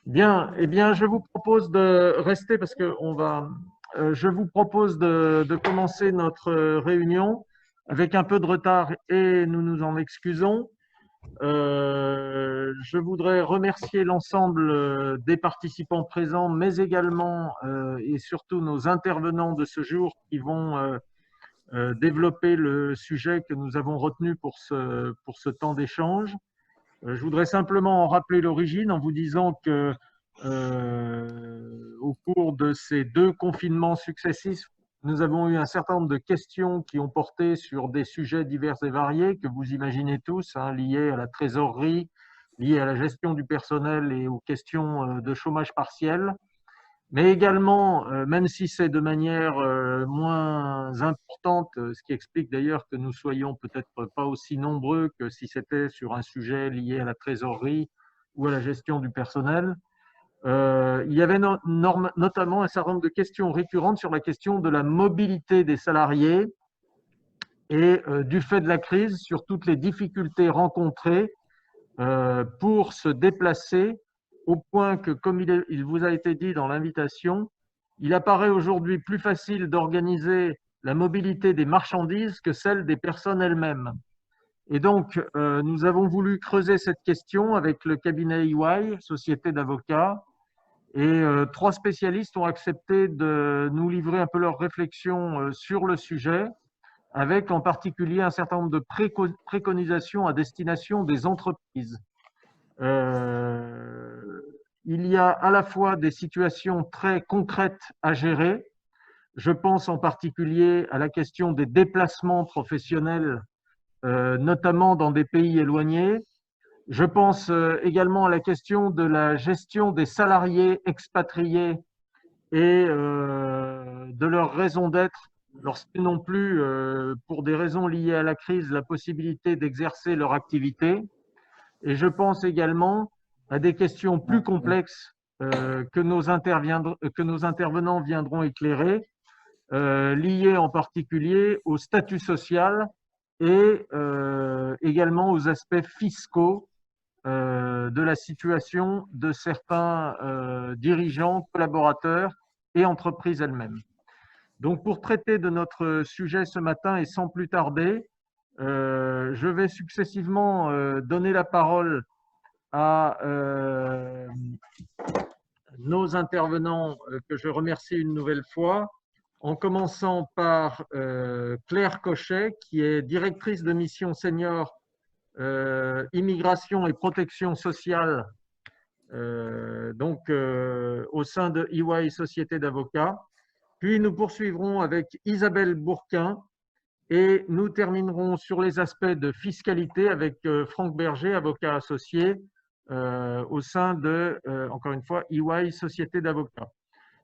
Bien, eh bien, je vous propose de rester parce que je vous propose de commencer notre réunion avec un peu de retard et nous nous en excusons. Je voudrais remercier l'ensemble des participants présents, mais également et surtout nos intervenants de ce jour qui vont développer le sujet que nous avons retenu pour ce temps d'échange. Je voudrais simplement en rappeler l'origine en vous disant que au cours de ces deux confinements successifs, nous avons eu un certain nombre de questions qui ont porté sur des sujets divers et variés que vous imaginez tous, hein, liés à la trésorerie, liés à la gestion du personnel et aux questions de chômage partiel. Mais également, même si c'est de manière moins importante, ce qui explique d'ailleurs que nous soyons peut-être pas aussi nombreux que si c'était sur un sujet lié à la trésorerie ou à la gestion du personnel, il y avait notamment un certain nombre de questions récurrentes sur la question de la mobilité des salariés et du fait de la crise, sur toutes les difficultés rencontrées pour se déplacer, au point que, comme il vous a été dit dans l'invitation, il apparaît aujourd'hui plus facile d'organiser la mobilité des marchandises que celle des personnes elles-mêmes. Et donc, nous avons voulu creuser cette question avec le cabinet EY, société d'avocats, et trois spécialistes ont accepté de nous livrer un peu leurs réflexions sur le sujet, avec en particulier un certain nombre de préconisations à destination des entreprises. Il y a à la fois des situations très concrètes à gérer. Je pense en particulier à la question des déplacements professionnels, notamment dans des pays éloignés. Je pense également à la question de la gestion des salariés expatriés et de leur raison d'être lorsqu'ils n'ont plus, pour des raisons liées à la crise, la possibilité d'exercer leur activité. Et je pense également à des questions plus complexes que nos intervenants viendront éclairer, liées en particulier au statut social et également aux aspects fiscaux de la situation de certains dirigeants, collaborateurs et entreprises elles-mêmes. Donc, pour traiter de notre sujet ce matin et sans plus tarder, je vais successivement donner la parole à nos intervenants que je remercie une nouvelle fois, en commençant par Claire Cochet, qui est directrice de mission senior immigration et protection sociale au sein de EY Société d'avocats. Puis nous poursuivrons avec Isabelle Bourquin et nous terminerons sur les aspects de fiscalité avec Franck Berger, avocat associé au sein de, encore une fois, EY Société d'avocats.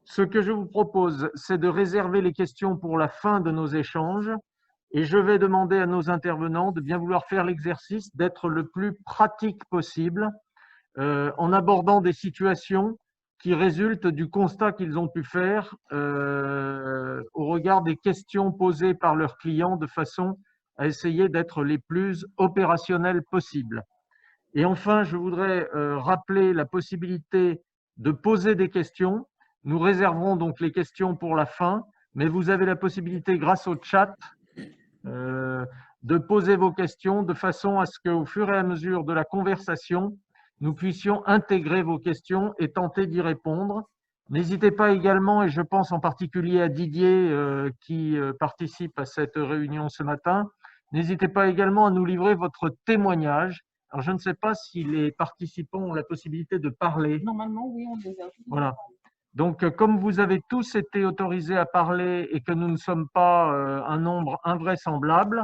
Ce que je vous propose, c'est de réserver les questions pour la fin de nos échanges et je vais demander à nos intervenants de bien vouloir faire l'exercice d'être le plus pratique possible en abordant des situations qui résultent du constat qu'ils ont pu faire au regard des questions posées par leurs clients de façon à essayer d'être les plus opérationnels possibles. Et enfin, je voudrais rappeler la possibilité de poser des questions. Nous réserverons donc les questions pour la fin, mais vous avez la possibilité, grâce au chat, de poser vos questions de façon à ce qu'au fur et à mesure de la conversation, nous puissions intégrer vos questions et tenter d'y répondre. N'hésitez pas également, et je pense en particulier à Didier qui participe à cette réunion ce matin, n'hésitez pas également à nous livrer votre témoignage. Alors, je ne sais pas si les participants ont la possibilité de parler. Normalement, oui, on les a. Voilà. Donc, comme vous avez tous été autorisés à parler et que nous ne sommes pas un nombre invraisemblable,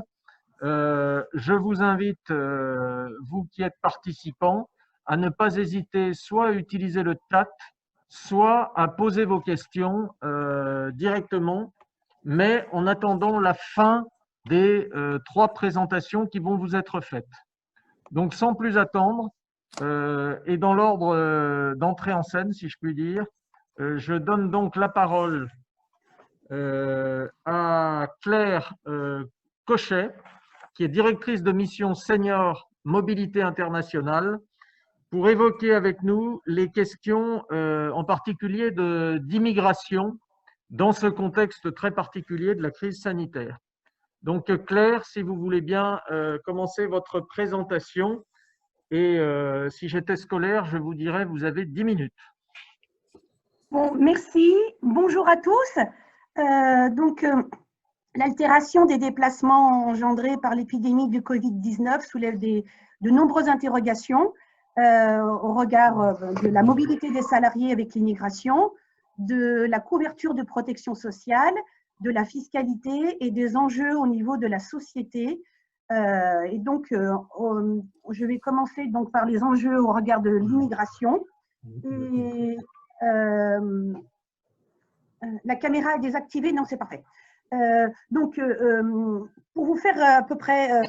je vous invite, vous qui êtes participants, à ne pas hésiter soit à utiliser le chat, soit à poser vos questions directement, mais en attendant la fin des trois présentations qui vont vous être faites. Donc, sans plus attendre, et dans l'ordre d'entrée en scène, si je puis dire, je donne donc la parole à Claire Cochet, qui est directrice de mission senior mobilité internationale, pour évoquer avec nous les questions en particulier d'immigration dans ce contexte très particulier de la crise sanitaire. Donc Claire, si vous voulez bien commencer votre présentation, et si j'étais scolaire, je vous dirais vous avez 10 minutes. Bon, merci. Bonjour à tous. L'altération des déplacements engendrés par l'épidémie du Covid-19 soulève de nombreuses interrogations au regard de la mobilité des salariés avec l'immigration, de la couverture de protection sociale, de la fiscalité et des enjeux au niveau de la société. Je vais commencer donc par les enjeux au regard de l'immigration. La caméra est désactivée, non, c'est parfait. Pour vous faire à peu près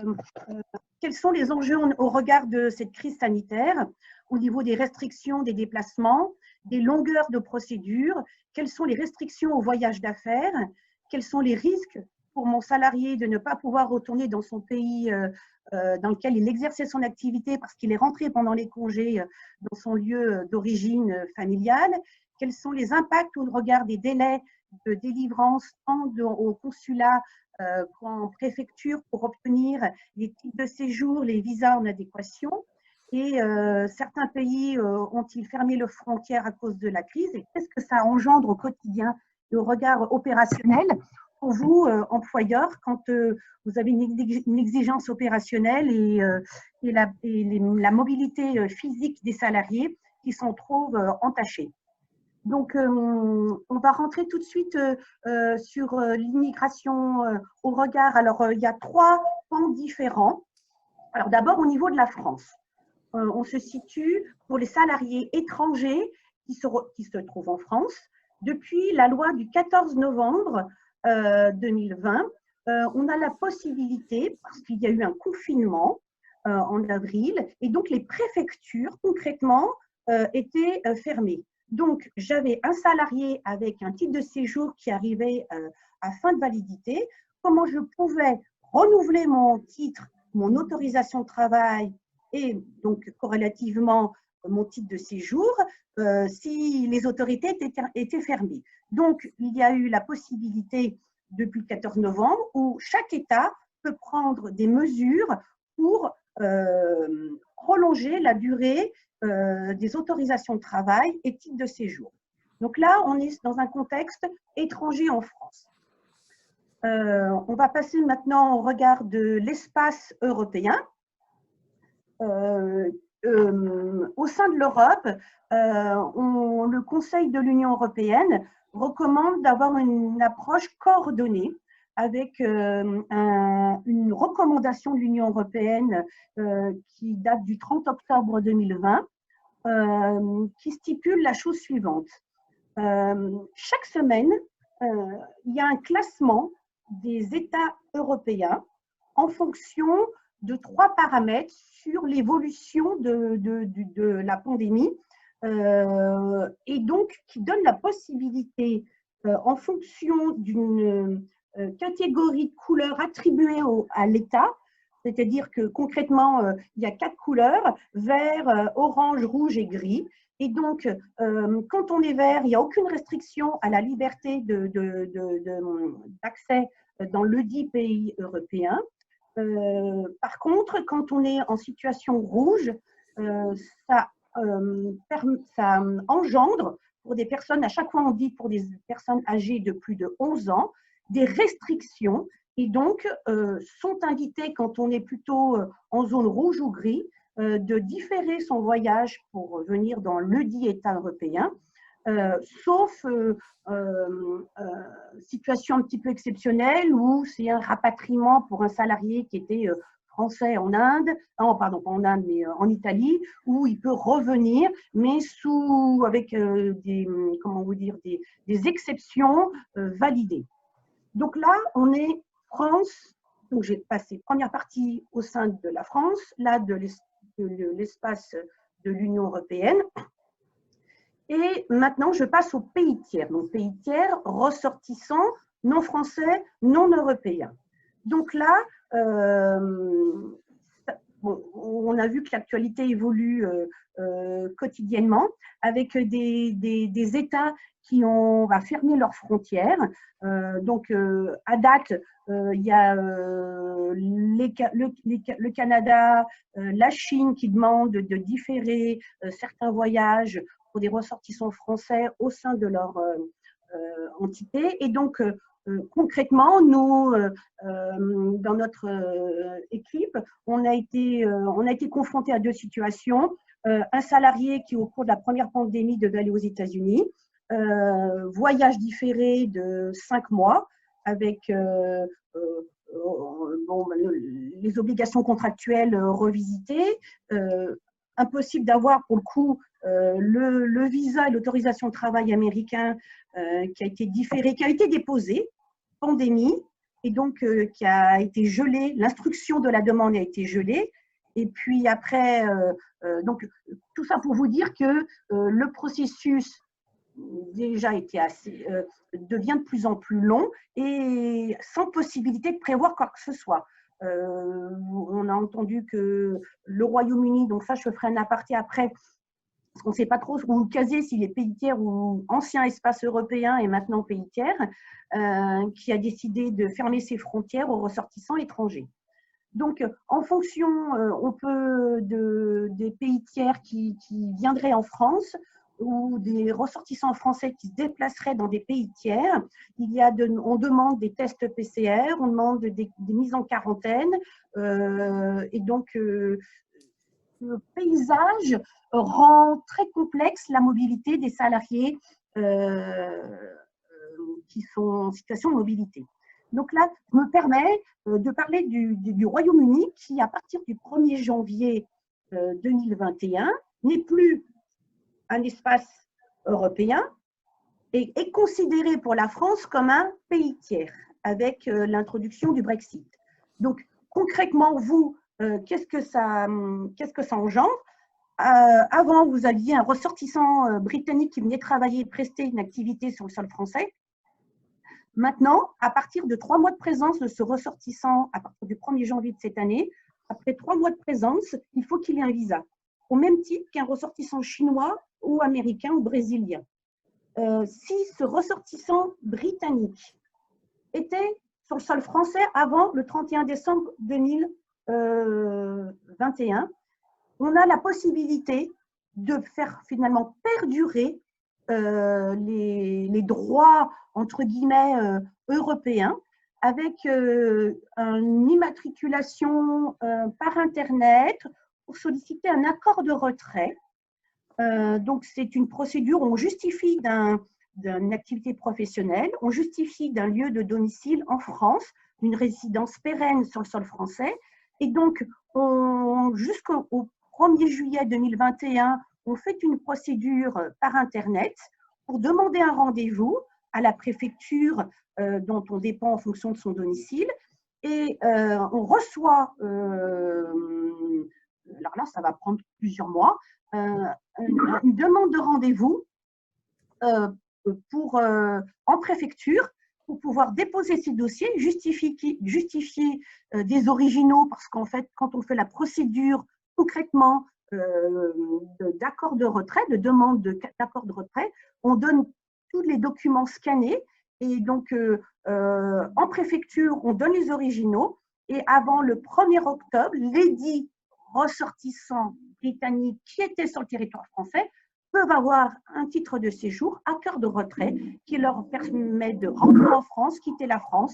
quels sont les enjeux au regard de cette crise sanitaire, au niveau des restrictions des déplacements, des longueurs de procédures, quelles sont les restrictions au voyage d'affaires, quels sont les risques pour mon salarié de ne pas pouvoir retourner dans son pays dans lequel il exerçait son activité parce qu'il est rentré pendant les congés dans son lieu d'origine familiale, quels sont les impacts au regard des délais de délivrance tant au consulat qu'en préfecture pour obtenir les titres de séjour, les visas en adéquation. Et certains pays ont-ils fermé leurs frontières à cause de la crise? Et qu'est-ce que ça engendre au quotidien et au regard opérationnel pour vous, employeurs, quand vous avez une exigence opérationnelle et la mobilité physique des salariés qui s'en trouvent entachés? Donc, on va rentrer tout de suite sur l'immigration au regard. Alors, il y a 3 pans différents. Alors, d'abord, au niveau de la France, on se situe pour les salariés étrangers qui se trouvent en France. Depuis la loi du 14 novembre 2020, on a la possibilité, parce qu'il y a eu un confinement en avril, et donc les préfectures, concrètement, étaient fermées. Donc, j'avais un salarié avec un titre de séjour qui arrivait à fin de validité. Comment je pouvais renouveler mon titre, mon autorisation de travail et donc corrélativement mon titre de séjour si les autorités étaient fermées. Donc, il y a eu la possibilité depuis le 14 novembre où chaque État peut prendre des mesures pour prolonger la durée des autorisations de travail et titres de séjour. Donc là, on est dans un contexte étranger en France. On va passer maintenant au regard de l'espace européen. Au sein de l'Europe, le Conseil de l'Union européenne recommande d'avoir une approche coordonnée avec une recommandation de l'Union européenne qui date du 30 octobre 2020, qui stipule la chose suivante. Chaque semaine, il y a un classement des États européens en fonction de 3 paramètres sur l'évolution de la pandémie et donc qui donne la possibilité, en fonction d'une catégorie de couleurs attribuée à l'État, c'est-à-dire que concrètement, il y a 4 couleurs, vert, orange, rouge et gris. Et donc, quand on est vert, il n'y a aucune restriction à la liberté d'accès dans ledit pays européen. Par contre, quand on est en situation rouge, ça engendre pour des personnes, à chaque fois on dit pour des personnes âgées de plus de 11 ans, des restrictions et donc sont invitées quand on est plutôt en zone rouge ou gris de différer son voyage pour venir dans ledit État européen, sauf situation un petit peu exceptionnelle où c'est un rapatriement pour un salarié qui était français en Inde, non, pardon, pas en Inde, mais en Italie, où il peut revenir, mais avec des exceptions validées. Donc là, on est France, donc j'ai passé première partie au sein de la France, là de l'espace de l'Union européenne. Et maintenant, je passe aux pays tiers. Donc, pays tiers, ressortissants, non français, non européens. Donc là, bon, on a vu que l'actualité évolue quotidiennement, avec des États qui ont fermé leurs frontières. Donc, à date, il y a le Canada, la Chine qui demandent de différer certains voyages pour des ressortissants français au sein de leur entité. Et donc, concrètement, nous, dans notre équipe, on a été confrontés à deux situations. Un salarié qui, au cours de la première pandémie, devait aller aux États-Unis, voyage différé de 5 mois avec les obligations contractuelles revisitées, impossible d'avoir pour le coup le visa et l'autorisation de travail américain qui a été différé, qui a été déposé, pandémie, et donc qui a été gelé, l'instruction de la demande a été gelée. Et puis après, donc tout ça pour vous dire que le processus déjà devient de plus en plus long et sans possibilité de prévoir quoi que ce soit. On a entendu que le Royaume-Uni, donc ça je ferai un aparté après, parce qu'on ne sait pas trop où vous casiez, s'il est pays tiers ou ancien espace européen et maintenant pays tiers, qui a décidé de fermer ses frontières aux ressortissants étrangers. Donc, en fonction, on peut des pays tiers qui viendraient en France ou des ressortissants français qui se déplaceraient dans des pays tiers, on demande des tests PCR, on demande des mises en quarantaine, et donc le paysage rend très complexe la mobilité des salariés qui sont en situation de mobilité. Donc là, je me permets de parler du Royaume-Uni qui, à partir du 1er janvier 2021, n'est plus un espace européen et est considéré pour la France comme un pays tiers avec l'introduction du Brexit. Donc, concrètement, vous, qu'est-ce que ça engendre? Avant, vous aviez un ressortissant britannique qui venait travailler et prester une activité sur le sol français. Maintenant, à partir de 3 mois de présence de ce ressortissant, à partir du 1er janvier de cette année, après 3 mois de présence, il faut qu'il ait un visa, au même titre qu'un ressortissant chinois ou américain ou brésilien. Si ce ressortissant britannique était sur le sol français avant le 31 décembre 2021, on a la possibilité de faire finalement perdurer les droits, entre guillemets, européens, avec une immatriculation par Internet pour solliciter un accord de retrait. Donc, c'est une procédure où on justifie d'une activité professionnelle, on justifie d'un lieu de domicile en France, d'une résidence pérenne sur le sol français. Et donc, jusqu'au 1er juillet 2021, on fait une procédure par Internet pour demander un rendez-vous à la préfecture dont on dépend en fonction de son domicile. Et on reçoit, alors là, ça va prendre plusieurs mois, une demande de rendez-vous en préfecture pour pouvoir déposer ces dossiers, justifier des originaux, parce qu'en fait, quand on fait la procédure concrètement d'accord de retrait, de demande d'accord de retrait, on donne tous les documents scannés et donc en préfecture, on donne les originaux et avant le 1er octobre, les 10 ressortissants britanniques qui étaient sur le territoire français peuvent avoir un titre de séjour, accord de retrait, qui leur permet de rentrer en France, quitter la France,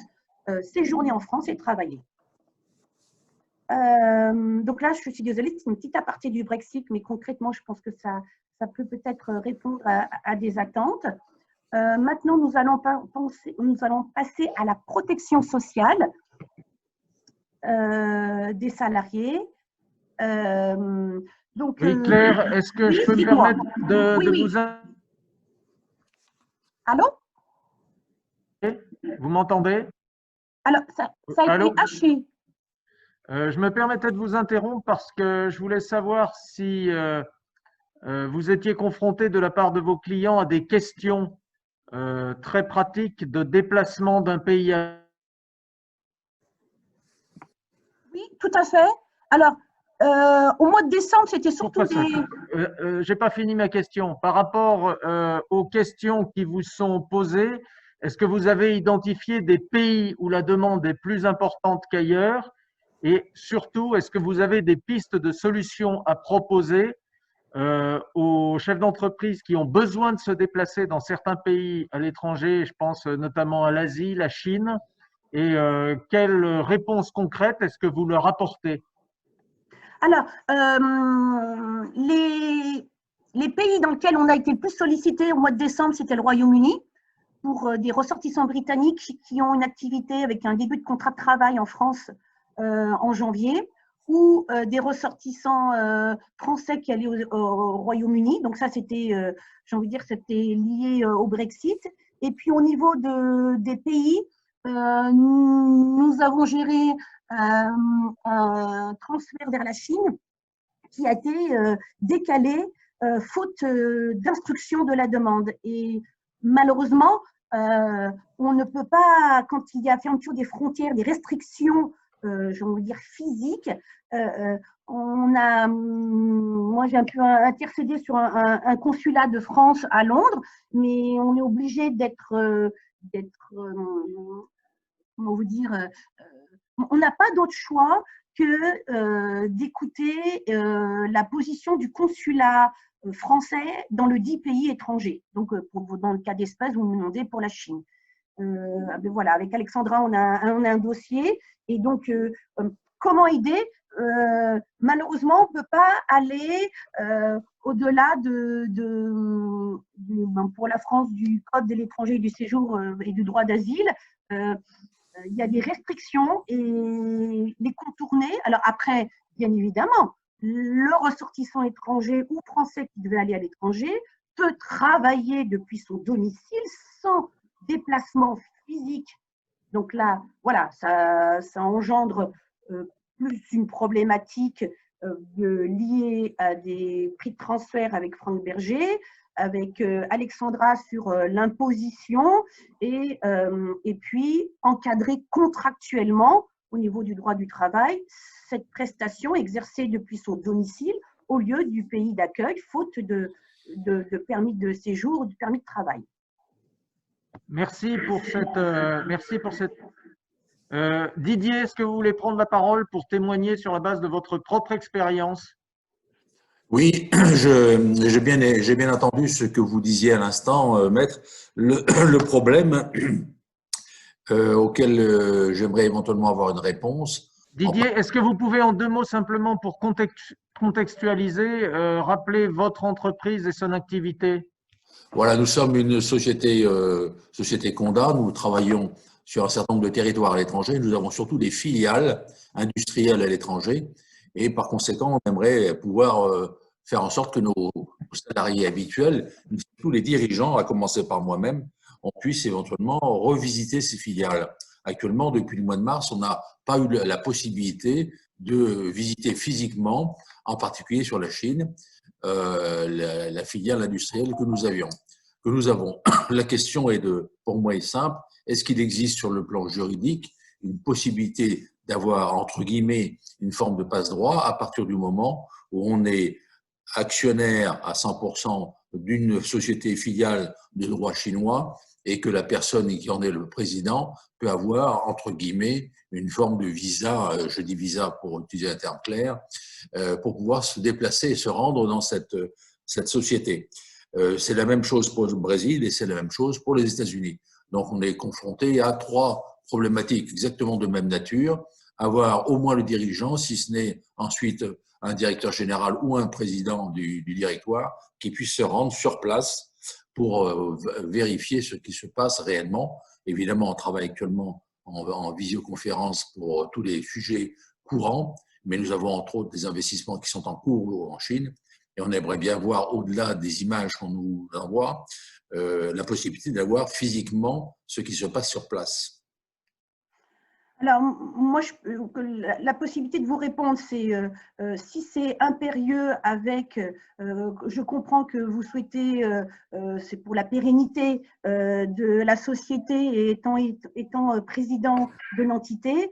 séjourner en France et travailler. Donc là, je suis désolée, c'est une petite aparté du Brexit, mais concrètement, je pense que ça peut-être répondre à des attentes. Maintenant, nous allons passer à la protection sociale des salariés. Donc, oui, Claire, est-ce que je peux me permettre de vous... Allô? Vous m'entendez? Alors, ça a été haché. Je me permettais de vous interrompre parce que je voulais savoir si vous étiez confronté de la part de vos clients à des questions très pratiques de déplacement d'un pays à... Oui, tout à fait. Alors, Au mois de décembre, c'était surtout Pourquoi ça? J'ai pas fini ma question. Par rapport aux questions qui vous sont posées, est-ce que vous avez identifié des pays où la demande est plus importante qu'ailleurs? Et surtout, est-ce que vous avez des pistes de solutions à proposer aux chefs d'entreprise qui ont besoin de se déplacer dans certains pays à l'étranger? Je pense notamment à l'Asie, la Chine. Et quelles réponses concrètes est-ce que vous leur apportez? Alors, les pays dans lesquels on a été le plus sollicité au mois de décembre, c'était le Royaume-Uni, pour des ressortissants britanniques qui ont une activité avec un début de contrat de travail en France en janvier, ou des ressortissants français qui allaient au Royaume-Uni. Donc ça, c'était, j'ai envie de dire, c'était lié au Brexit. Et puis au niveau des pays, nous avons géré un transfert vers la Chine qui a été décalé faute d'instruction de la demande. Et malheureusement, on ne peut pas, quand il y a fermeture des frontières, des restrictions, j'ai envie de dire physiques, moi j'ai un peu intercédé sur un consulat de France à Londres, mais on est obligé d'être, comment vous dire, on n'a pas d'autre choix que d'écouter la position du consulat français dans le dit pays étranger. Donc, dans le cas d'espèce, vous me demandez pour la Chine. Voilà, avec Alexandra, on a un dossier. Et donc, comment aider? Malheureusement, on ne peut pas aller au-delà pour la France, du Code de l'étranger et du séjour et du droit d'asile. Il y a des restrictions et les contourner. Alors après, bien évidemment, le ressortissant étranger ou français qui devait aller à l'étranger peut travailler depuis son domicile sans déplacement physique. Donc là, voilà, ça engendre plus une problématique liée à des prix de transfert avec Franck Berger, avec Alexandra sur l'imposition et puis encadrer contractuellement au niveau du droit du travail cette prestation exercée depuis son domicile au lieu du pays d'accueil, faute de permis de séjour ou de permis de travail. Merci pour cette. Didier, est-ce que vous voulez prendre la parole pour témoigner sur la base de votre propre expérience? Oui, j'ai bien entendu ce que vous disiez à l'instant, Maître. Le problème auquel j'aimerais éventuellement avoir une réponse. Didier, est-ce que vous pouvez en 2 mots simplement pour contextualiser, rappeler votre entreprise et son activité? Voilà, nous sommes une société Condat. Nous travaillons sur un certain nombre de territoires à l'étranger. Nous avons surtout des filiales industrielles à l'étranger. Et par conséquent, on aimerait pouvoir faire en sorte que nos salariés habituels, tous les dirigeants, à commencer par moi-même, on puisse éventuellement revisiter ces filiales. Actuellement, depuis le mois de mars, on n'a pas eu la possibilité de visiter physiquement, en particulier sur la Chine, la filiale industrielle que nous avons. La question pour moi, est simple. Est-ce qu'il existe sur le plan juridique une possibilité d'avoir, entre guillemets, une forme de passe-droit à partir du moment où on est actionnaire à 100% d'une société filiale de droit chinois et que la personne qui en est le président peut avoir, entre guillemets, une forme de visa, je dis visa pour utiliser un terme clair, pour pouvoir se déplacer et se rendre dans cette société. C'est la même chose pour le Brésil et c'est la même chose pour les États-Unis. Donc, on est confronté à 3 problématiques exactement de même nature. Avoir au moins le dirigeant, si ce n'est ensuite un directeur général ou un président du directoire qui puisse se rendre sur place pour vérifier ce qui se passe réellement. Évidemment, on travaille actuellement en visioconférence pour tous les sujets courants, mais nous avons entre autres des investissements qui sont en cours en Chine et on aimerait bien voir, au-delà des images qu'on nous envoie, la possibilité d'avoir physiquement ce qui se passe sur place. Alors, moi, la possibilité de vous répondre, c'est si c'est impérieux avec, je comprends que vous souhaitez, c'est pour la pérennité de la société et étant président de l'entité,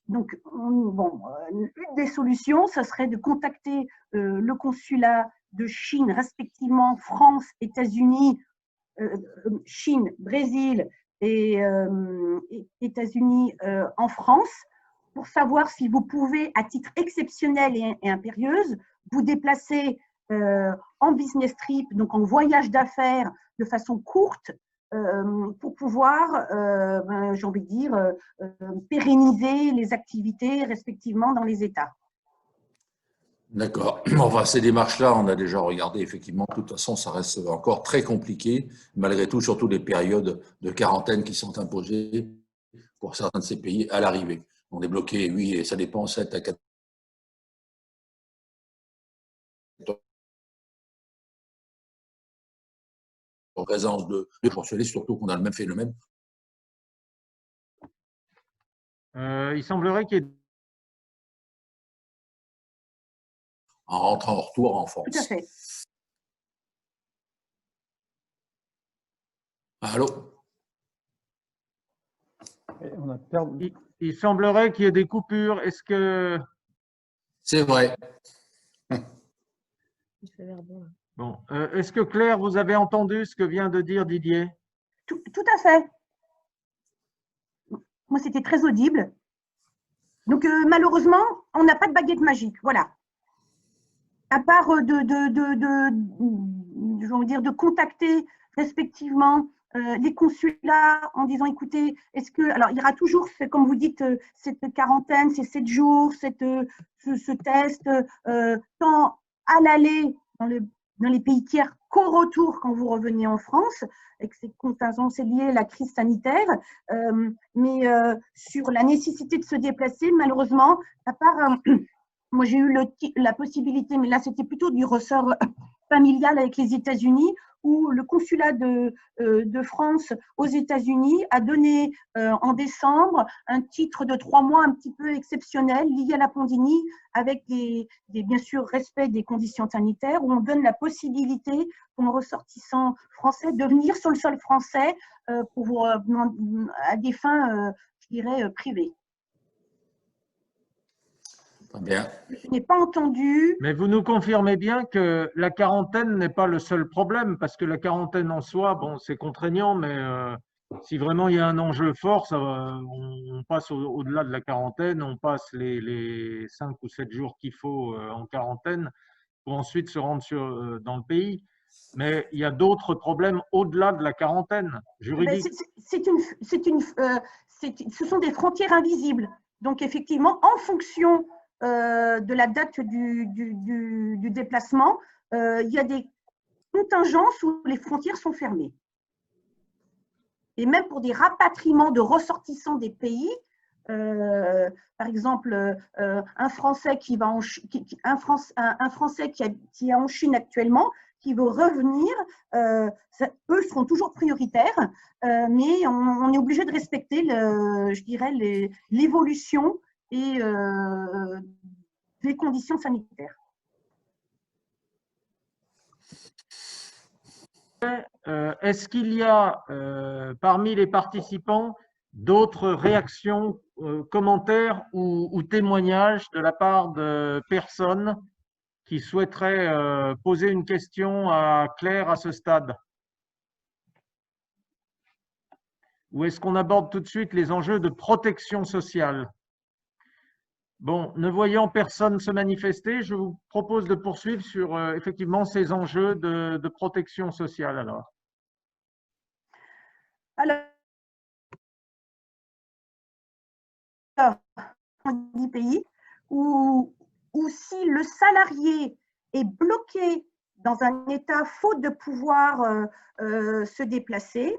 donc, une des solutions, ce serait de contacter le consulat de Chine, respectivement France, États-Unis, Chine, Brésil et États-Unis en France, pour savoir si vous pouvez, à titre exceptionnel et impérieuse, vous déplacer en business trip, donc en voyage d'affaires de façon courte, pour pouvoir, j'ai envie de dire, pérenniser les activités respectivement dans les États. D'accord. Enfin, ces démarches-là, on a déjà regardé, effectivement. De toute façon, ça reste encore très compliqué, malgré tout, surtout les périodes de quarantaine qui sont imposées pour certains de ces pays à l'arrivée. On est bloqué, oui, et ça dépend, 7 à 4 en présence de poursuivre, surtout qu'on a le même phénomène. Il semblerait qu'il y ait… En rentrant en retour en France. Tout à fait. Allô? On a perdu. Il semblerait qu'il y ait des coupures. Est-ce que… C'est vrai. Bon, est-ce que Claire, vous avez entendu ce que vient de dire Didier? Tout à fait. Moi, c'était très audible. Donc, malheureusement, on n'a pas de baguette magique. Voilà. À part de contacter respectivement les consulats en disant, écoutez, est-ce que… Alors, il y aura toujours, comme vous dites, cette quarantaine, ces 7 jours, ce test, tant à l'aller dans les pays tiers qu'au retour quand vous revenez en France, avec ces contingences liées à la crise sanitaire. Mais sur la nécessité de se déplacer, malheureusement, à part… moi, j'ai eu la possibilité, mais là, c'était plutôt du ressort familial avec les États-Unis, où le consulat de France aux États-Unis a donné en décembre un titre de 3 mois un petit peu exceptionnel lié à la pandémie, avec bien sûr respect des conditions sanitaires, où on donne la possibilité pour nos ressortissants français de venir sur le sol français à des fins, je dirais, privées. Bien. Je n'ai pas entendu. Mais vous nous confirmez bien que la quarantaine n'est pas le seul problème, parce que la quarantaine en soi, bon, c'est contraignant, mais si vraiment il y a un enjeu fort, on passe au-delà de la quarantaine, on passe les 5 ou 7 jours qu'il faut en quarantaine pour ensuite se rendre dans le pays. Mais il y a d'autres problèmes au-delà de la quarantaine juridique. Ce sont des frontières invisibles. Donc, effectivement, en fonction de la date du déplacement, il y a des contingences où les frontières sont fermées. Et même pour des rapatriements de ressortissants des pays, par exemple, un Français qui est en Chine actuellement, qui veut revenir, eux seront toujours prioritaires, mais on est obligé de respecter, je dirais, l'évolution et des conditions sanitaires. Est-ce qu'il y a parmi les participants d'autres réactions, commentaires ou témoignages de la part de personnes qui souhaiteraient poser une question à Claire à ce stade? Ou est-ce qu'on aborde tout de suite les enjeux de protection sociale? Bon, ne voyant personne se manifester, je vous propose de poursuivre sur effectivement ces enjeux de protection sociale. Alors, dans 10 pays où si le salarié est bloqué dans un état faute de pouvoir se déplacer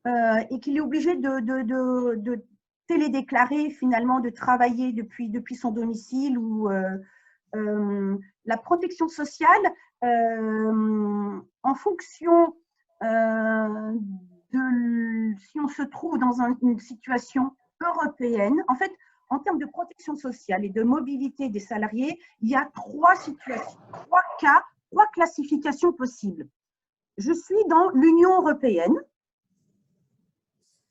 et qu'il est obligé de télédéclarer, finalement, de travailler depuis son domicile, ou la protection sociale, en fonction si on se trouve dans une situation européenne, en fait, en termes de protection sociale et de mobilité des salariés, il y a 3 situations, 3 cas, 3 classifications possibles. Je suis dans l'Union européenne.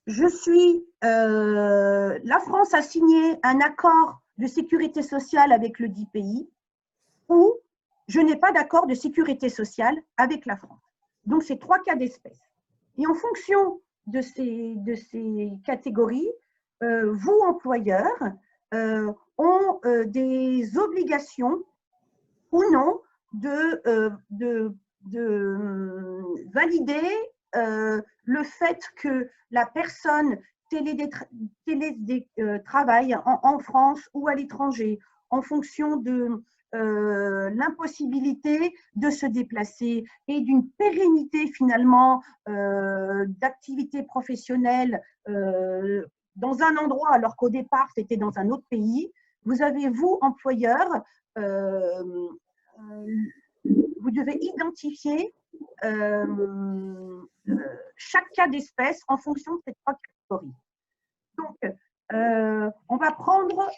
la France a signé un accord de sécurité sociale avec le dit pays, ou je n'ai pas d'accord de sécurité sociale avec la France. Donc, c'est 3 cas d'espèce. Et en fonction de ces catégories, vous, employeurs, ont des obligations ou non de valider le fait que la personne travaille en France ou à l'étranger en fonction de l'impossibilité de se déplacer et d'une pérennité finalement d'activité professionnelle dans un endroit alors qu'au départ c'était dans un autre pays. Vous avez, vous, employeur, vous devez identifier chaque cas d'espèce en fonction de ces 3 catégories. Donc, on va prendre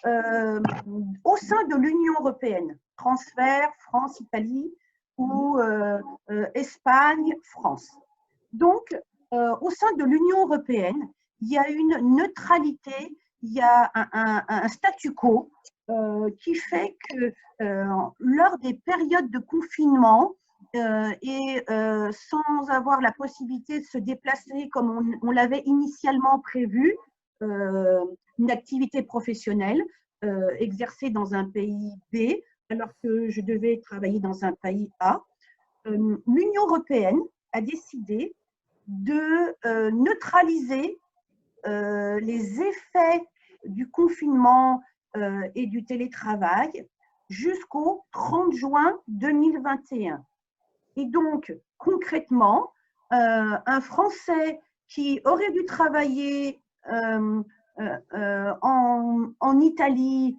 au sein de l'Union européenne, transfert France-Italie ou Espagne, France. Donc, au sein de l'Union européenne, il y a une neutralité, il y a un statu quo qui fait que lors des périodes de confinement et sans avoir la possibilité de se déplacer comme on l'avait initialement prévu, une activité professionnelle exercée dans un pays B alors que je devais travailler dans un pays A, l'Union européenne a décidé de neutraliser les effets du confinement et du télétravail jusqu'au 30 juin 2021. Et donc, concrètement, un Français qui aurait dû travailler en Italie,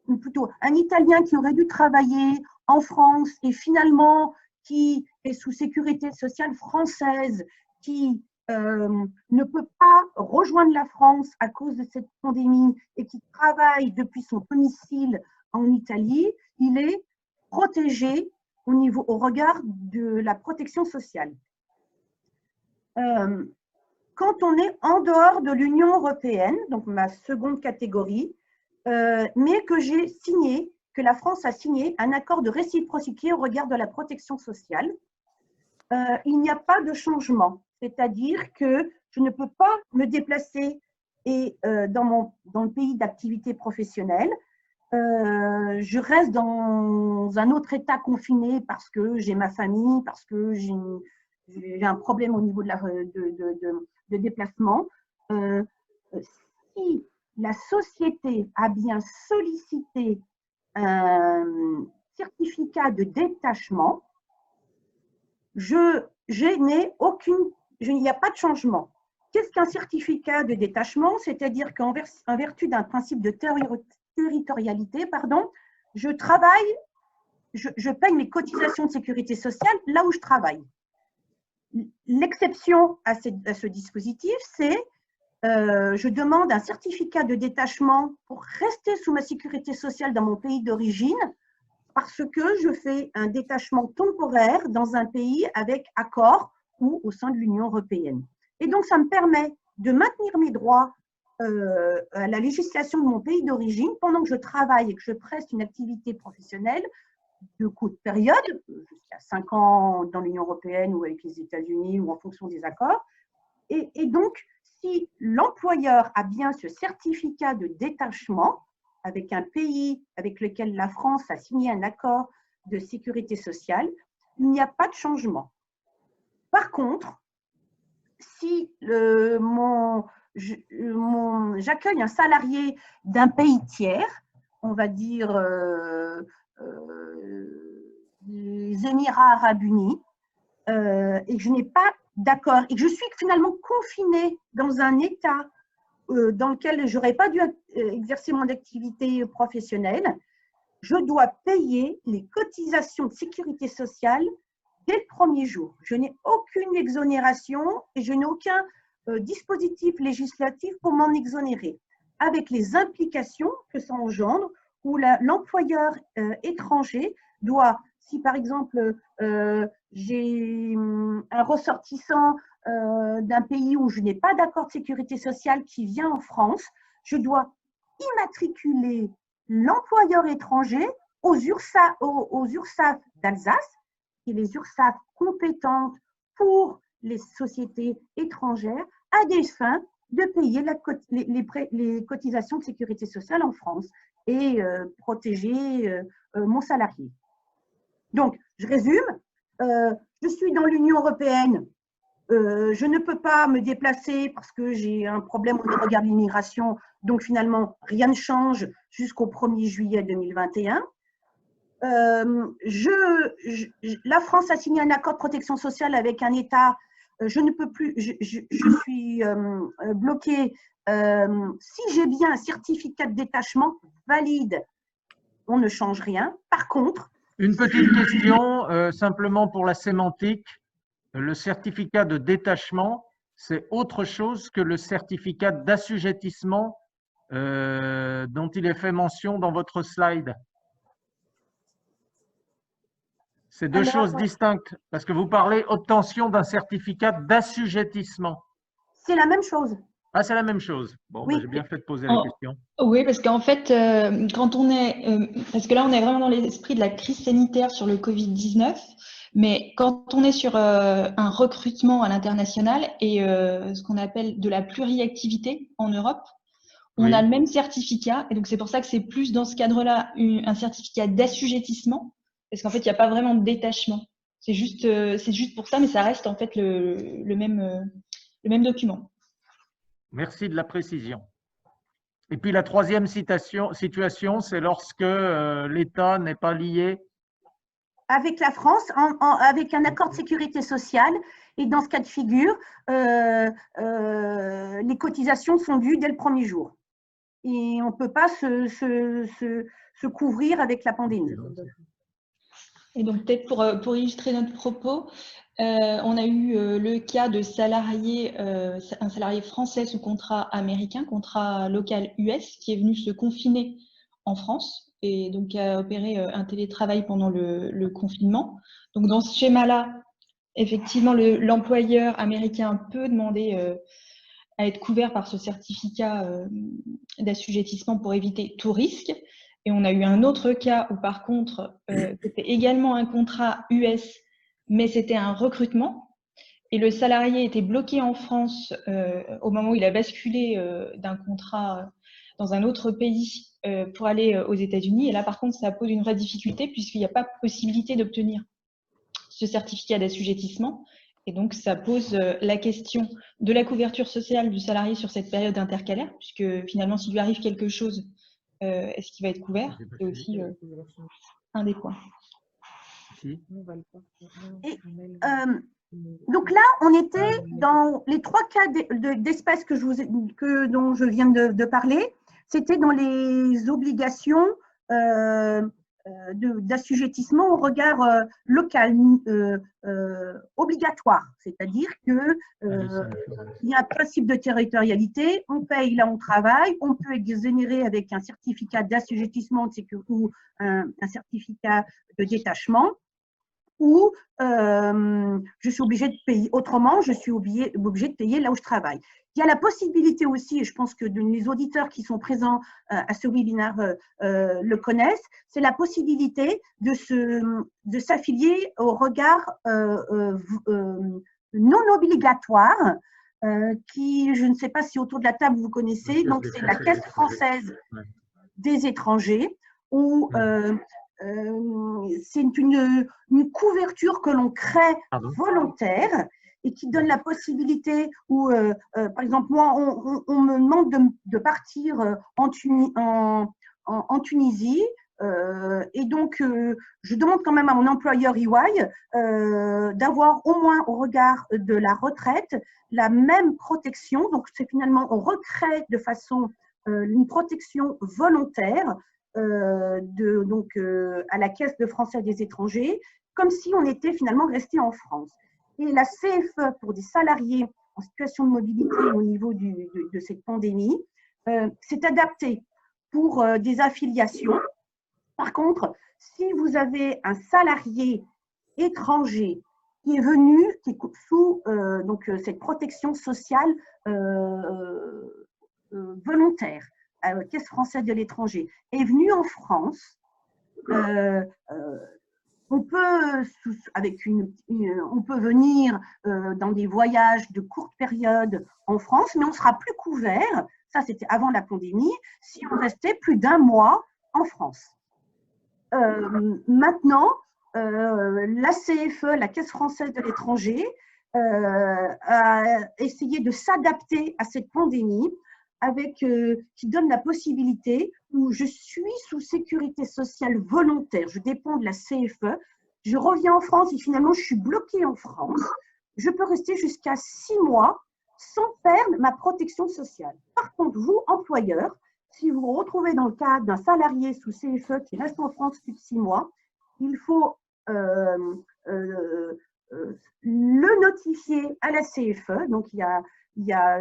ou plutôt un Italien qui aurait dû travailler en France et finalement qui est sous sécurité sociale française, qui ne peut pas rejoindre la France à cause de cette pandémie et qui travaille depuis son domicile en Italie, il est protégé au regard de la protection sociale. Quand on est en dehors de l'Union européenne, donc ma seconde catégorie, mais que j'ai signé, que la France a signé un accord de réciprocité au regard de la protection sociale, il n'y a pas de changement. C'est-à-dire que je ne peux pas me déplacer dans le pays d'activité professionnelle. Je reste dans un autre état confiné parce que j'ai ma famille, parce que j'ai un problème au niveau de déplacement. Si la société a bien sollicité un certificat de détachement, il n'y a pas de changement. Qu'est-ce qu'un certificat de détachement? C'est-à-dire qu'en vertu d'un principe de territorialité, je travaille, je paye mes cotisations de sécurité sociale là où je travaille. L'exception à ce dispositif, c'est je demande un certificat de détachement pour rester sous ma sécurité sociale dans mon pays d'origine parce que je fais un détachement temporaire dans un pays avec accord ou au sein de l'Union européenne. Et donc, ça me permet de maintenir mes droits à la législation de mon pays d'origine pendant que je travaille et que je preste une activité professionnelle de courte période, jusqu'à 5 ans dans l'Union européenne ou avec les États-Unis ou en fonction des accords. Et donc, si l'employeur a bien ce certificat de détachement avec un pays avec lequel la France a signé un accord de sécurité sociale, il n'y a pas de changement. Par contre, si j'accueille un salarié d'un pays tiers, on va dire les Émirats arabes unis, et que je n'ai pas d'accord, et que je suis finalement confinée dans un État dans lequel je n'aurais pas dû exercer mon activité professionnelle, je dois payer les cotisations de sécurité sociale dès le premier jour. Je n'ai aucune exonération et je n'ai aucun dispositif législatif pour m'en exonérer, avec les implications que ça engendre, où l'employeur étranger doit, si par exemple j'ai un ressortissant d'un pays où je n'ai pas d'accord de sécurité sociale qui vient en France, je dois immatriculer l'employeur étranger aux URSSAF d'Alsace, et les URSSAF compétentes pour les sociétés étrangères à des fins de payer les cotisations de sécurité sociale en France et protéger mon salarié. Donc, je résume, je suis dans l'Union européenne, je ne peux pas me déplacer parce que j'ai un problème au regard de l'immigration, donc finalement, rien ne change jusqu'au 1er juillet 2021. La France a signé un accord de protection sociale avec un État. Je ne peux plus, je suis bloquée. Si j'ai bien un certificat de détachement valide, on ne change rien. Par contre… Une petite question, simplement pour la sémantique. Le certificat de détachement, c'est autre chose que le certificat d'assujettissement dont il est fait mention dans votre slide. C'est deux choses distinctes, parce que vous parlez obtention d'un certificat d'assujettissement. C'est la même chose. Ah, c'est la même chose. Bon, oui. J'ai bien fait de poser la question. Oui, parce qu'en fait, quand on est… parce que là, on est vraiment dans l'esprit de la crise sanitaire sur le Covid-19, mais quand on est sur un recrutement à l'international et ce qu'on appelle de la pluriactivité en Europe, on a le même certificat. Et donc, c'est pour ça que c'est plus dans ce cadre-là un certificat d'assujettissement, parce qu'en fait, il n'y a pas vraiment de détachement. C'est juste pour ça, mais ça reste en fait le même document. Merci de la précision. Et puis la troisième situation, c'est lorsque l'État n'est pas lié avec la France, avec un accord de sécurité sociale. Et dans ce cas de figure, les cotisations sont dues dès le premier jour. Et on ne peut pas se couvrir avec la pandémie. Et donc, peut-être pour illustrer notre propos, on a eu le cas de un salarié français sous contrat américain, contrat local US, qui est venu se confiner en France et donc a opéré un télétravail pendant le confinement. Donc, dans ce schéma-là, effectivement, l'employeur américain peut demander à être couvert par ce certificat d'assujettissement pour éviter tout risque. Et on a eu un autre cas où, par contre, c'était également un contrat US, mais c'était un recrutement. Et le salarié était bloqué en France au moment où il a basculé d'un contrat dans un autre pays pour aller aux États-Unis. Et là, par contre, ça pose une vraie difficulté puisqu'il n'y a pas possibilité d'obtenir ce certificat d'assujettissement. Et donc, ça pose la question de la couverture sociale du salarié sur cette période intercalaire, puisque finalement, s'il lui arrive quelque chose, est-ce qu'il va être couvert? C'est aussi un des points. Et, donc là, on était dans les trois cas d'espèces dont je viens de parler. C'était dans les obligations d'assujettissement au regard local obligatoire, c'est-à-dire que il y a un principe de territorialité, on paye là on travaille, on peut exonérer avec un certificat d'assujettissement ou un certificat de détachement, ou je suis obligée de payer autrement, je suis obligée de payer là où je travaille. Il y a la possibilité aussi, et je pense que les auditeurs qui sont présents à ce webinaire le connaissent, c'est la possibilité de s'affilier au regard non obligatoire, qui, je ne sais pas si autour de la table vous connaissez, donc c'est la Caisse française des étrangers, où c'est une couverture que l'on crée volontaire et qui donne la possibilité où, par exemple, moi, on me demande de partir en Tunisie et donc je demande quand même à mon employeur EY d'avoir au moins au regard de la retraite la même protection. Donc, c'est finalement, on recrée de façon une protection volontaire à la Caisse de Français des étrangers, comme si on était finalement resté en France. Et la CFE, pour des salariés en situation de mobilité au niveau de cette pandémie, s'est adaptée pour des affiliations. Par contre, si vous avez un salarié étranger qui est venu, qui est sous donc, cette protection sociale volontaire, Caisse française de l'étranger, est venu en France. On peut, on peut venir dans des voyages de courte période en France, mais on ne sera plus couvert, ça c'était avant la pandémie, si on restait plus d'1 mois en France. Maintenant, la CFE, la Caisse française de l'étranger, a essayé de s'adapter à cette pandémie qui donne la possibilité où je suis sous sécurité sociale volontaire, je dépends de la CFE, je reviens en France et finalement je suis bloquée en France, je peux rester jusqu'à 6 mois sans perdre ma protection sociale. Par contre, vous, employeur, si vous vous retrouvez dans le cadre d'un salarié sous CFE qui reste en France plus de 6 mois, il faut le notifier à la CFE, donc il y a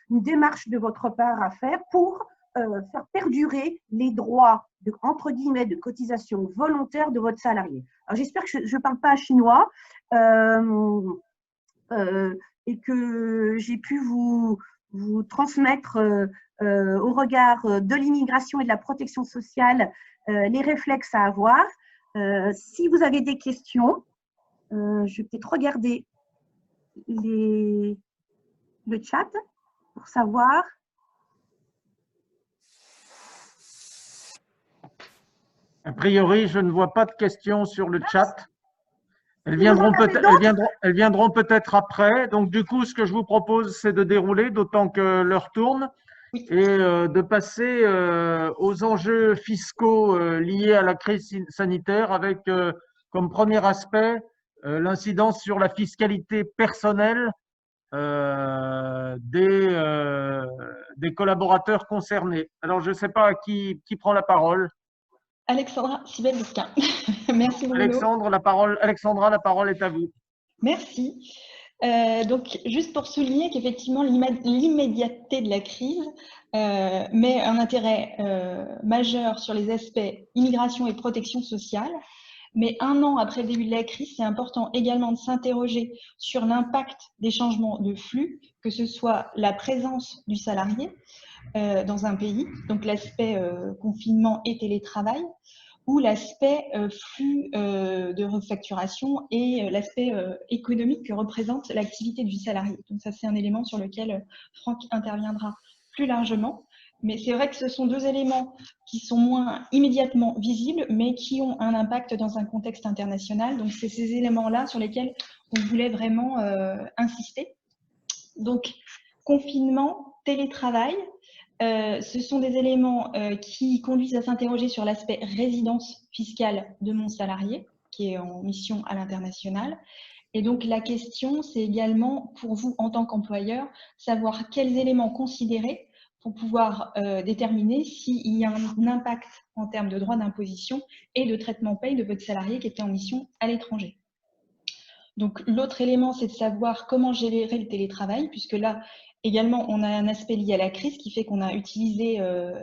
une démarche de votre part à faire pour faire perdurer les droits entre guillemets de cotisation volontaire de votre salarié. Alors j'espère que je ne parle pas chinois et que j'ai pu vous transmettre au regard de l'immigration et de la protection sociale les réflexes à avoir. Si vous avez des questions, je vais peut-être regarder le chat pour savoir. A priori, je ne vois pas de questions sur le chat. Elles viendront peut-être après. Donc, du coup, ce que je vous propose, c'est de dérouler, d'autant que l'heure tourne, et de passer aux enjeux fiscaux liés à la crise sanitaire avec comme premier aspect l'incidence sur la fiscalité personnelle des collaborateurs concernés. Alors, je ne sais pas qui prend la parole. Alexandra Sibel-Bisquin. Merci Bruno. Alexandra, la parole est à vous. Merci. Donc, juste pour souligner qu'effectivement, l'immédiateté de la crise met un intérêt majeur sur les aspects immigration et protection sociale. Mais 1 an après le début de la crise, c'est important également de s'interroger sur l'impact des changements de flux, que ce soit la présence du salarié dans un pays, donc l'aspect confinement et télétravail, ou l'aspect flux de refacturation et l'aspect économique que représente l'activité du salarié. Donc ça, c'est un élément sur lequel Franck interviendra plus largement. Mais c'est vrai que ce sont 2 éléments qui sont moins immédiatement visibles, mais qui ont un impact dans un contexte international. Donc c'est ces éléments-là sur lesquels on voulait vraiment insister. Donc confinement, télétravail, ce sont des éléments qui conduisent à s'interroger sur l'aspect résidence fiscale de mon salarié, qui est en mission à l'international. Et donc la question, c'est également pour vous en tant qu'employeur, savoir quels éléments considérer pour pouvoir déterminer s'il y a un impact en termes de droit d'imposition et de traitement paye de votre salarié qui était en mission à l'étranger. Donc l'autre élément, c'est de savoir comment gérer le télétravail, puisque là, également, on a un aspect lié à la crise qui fait qu'on a utilisé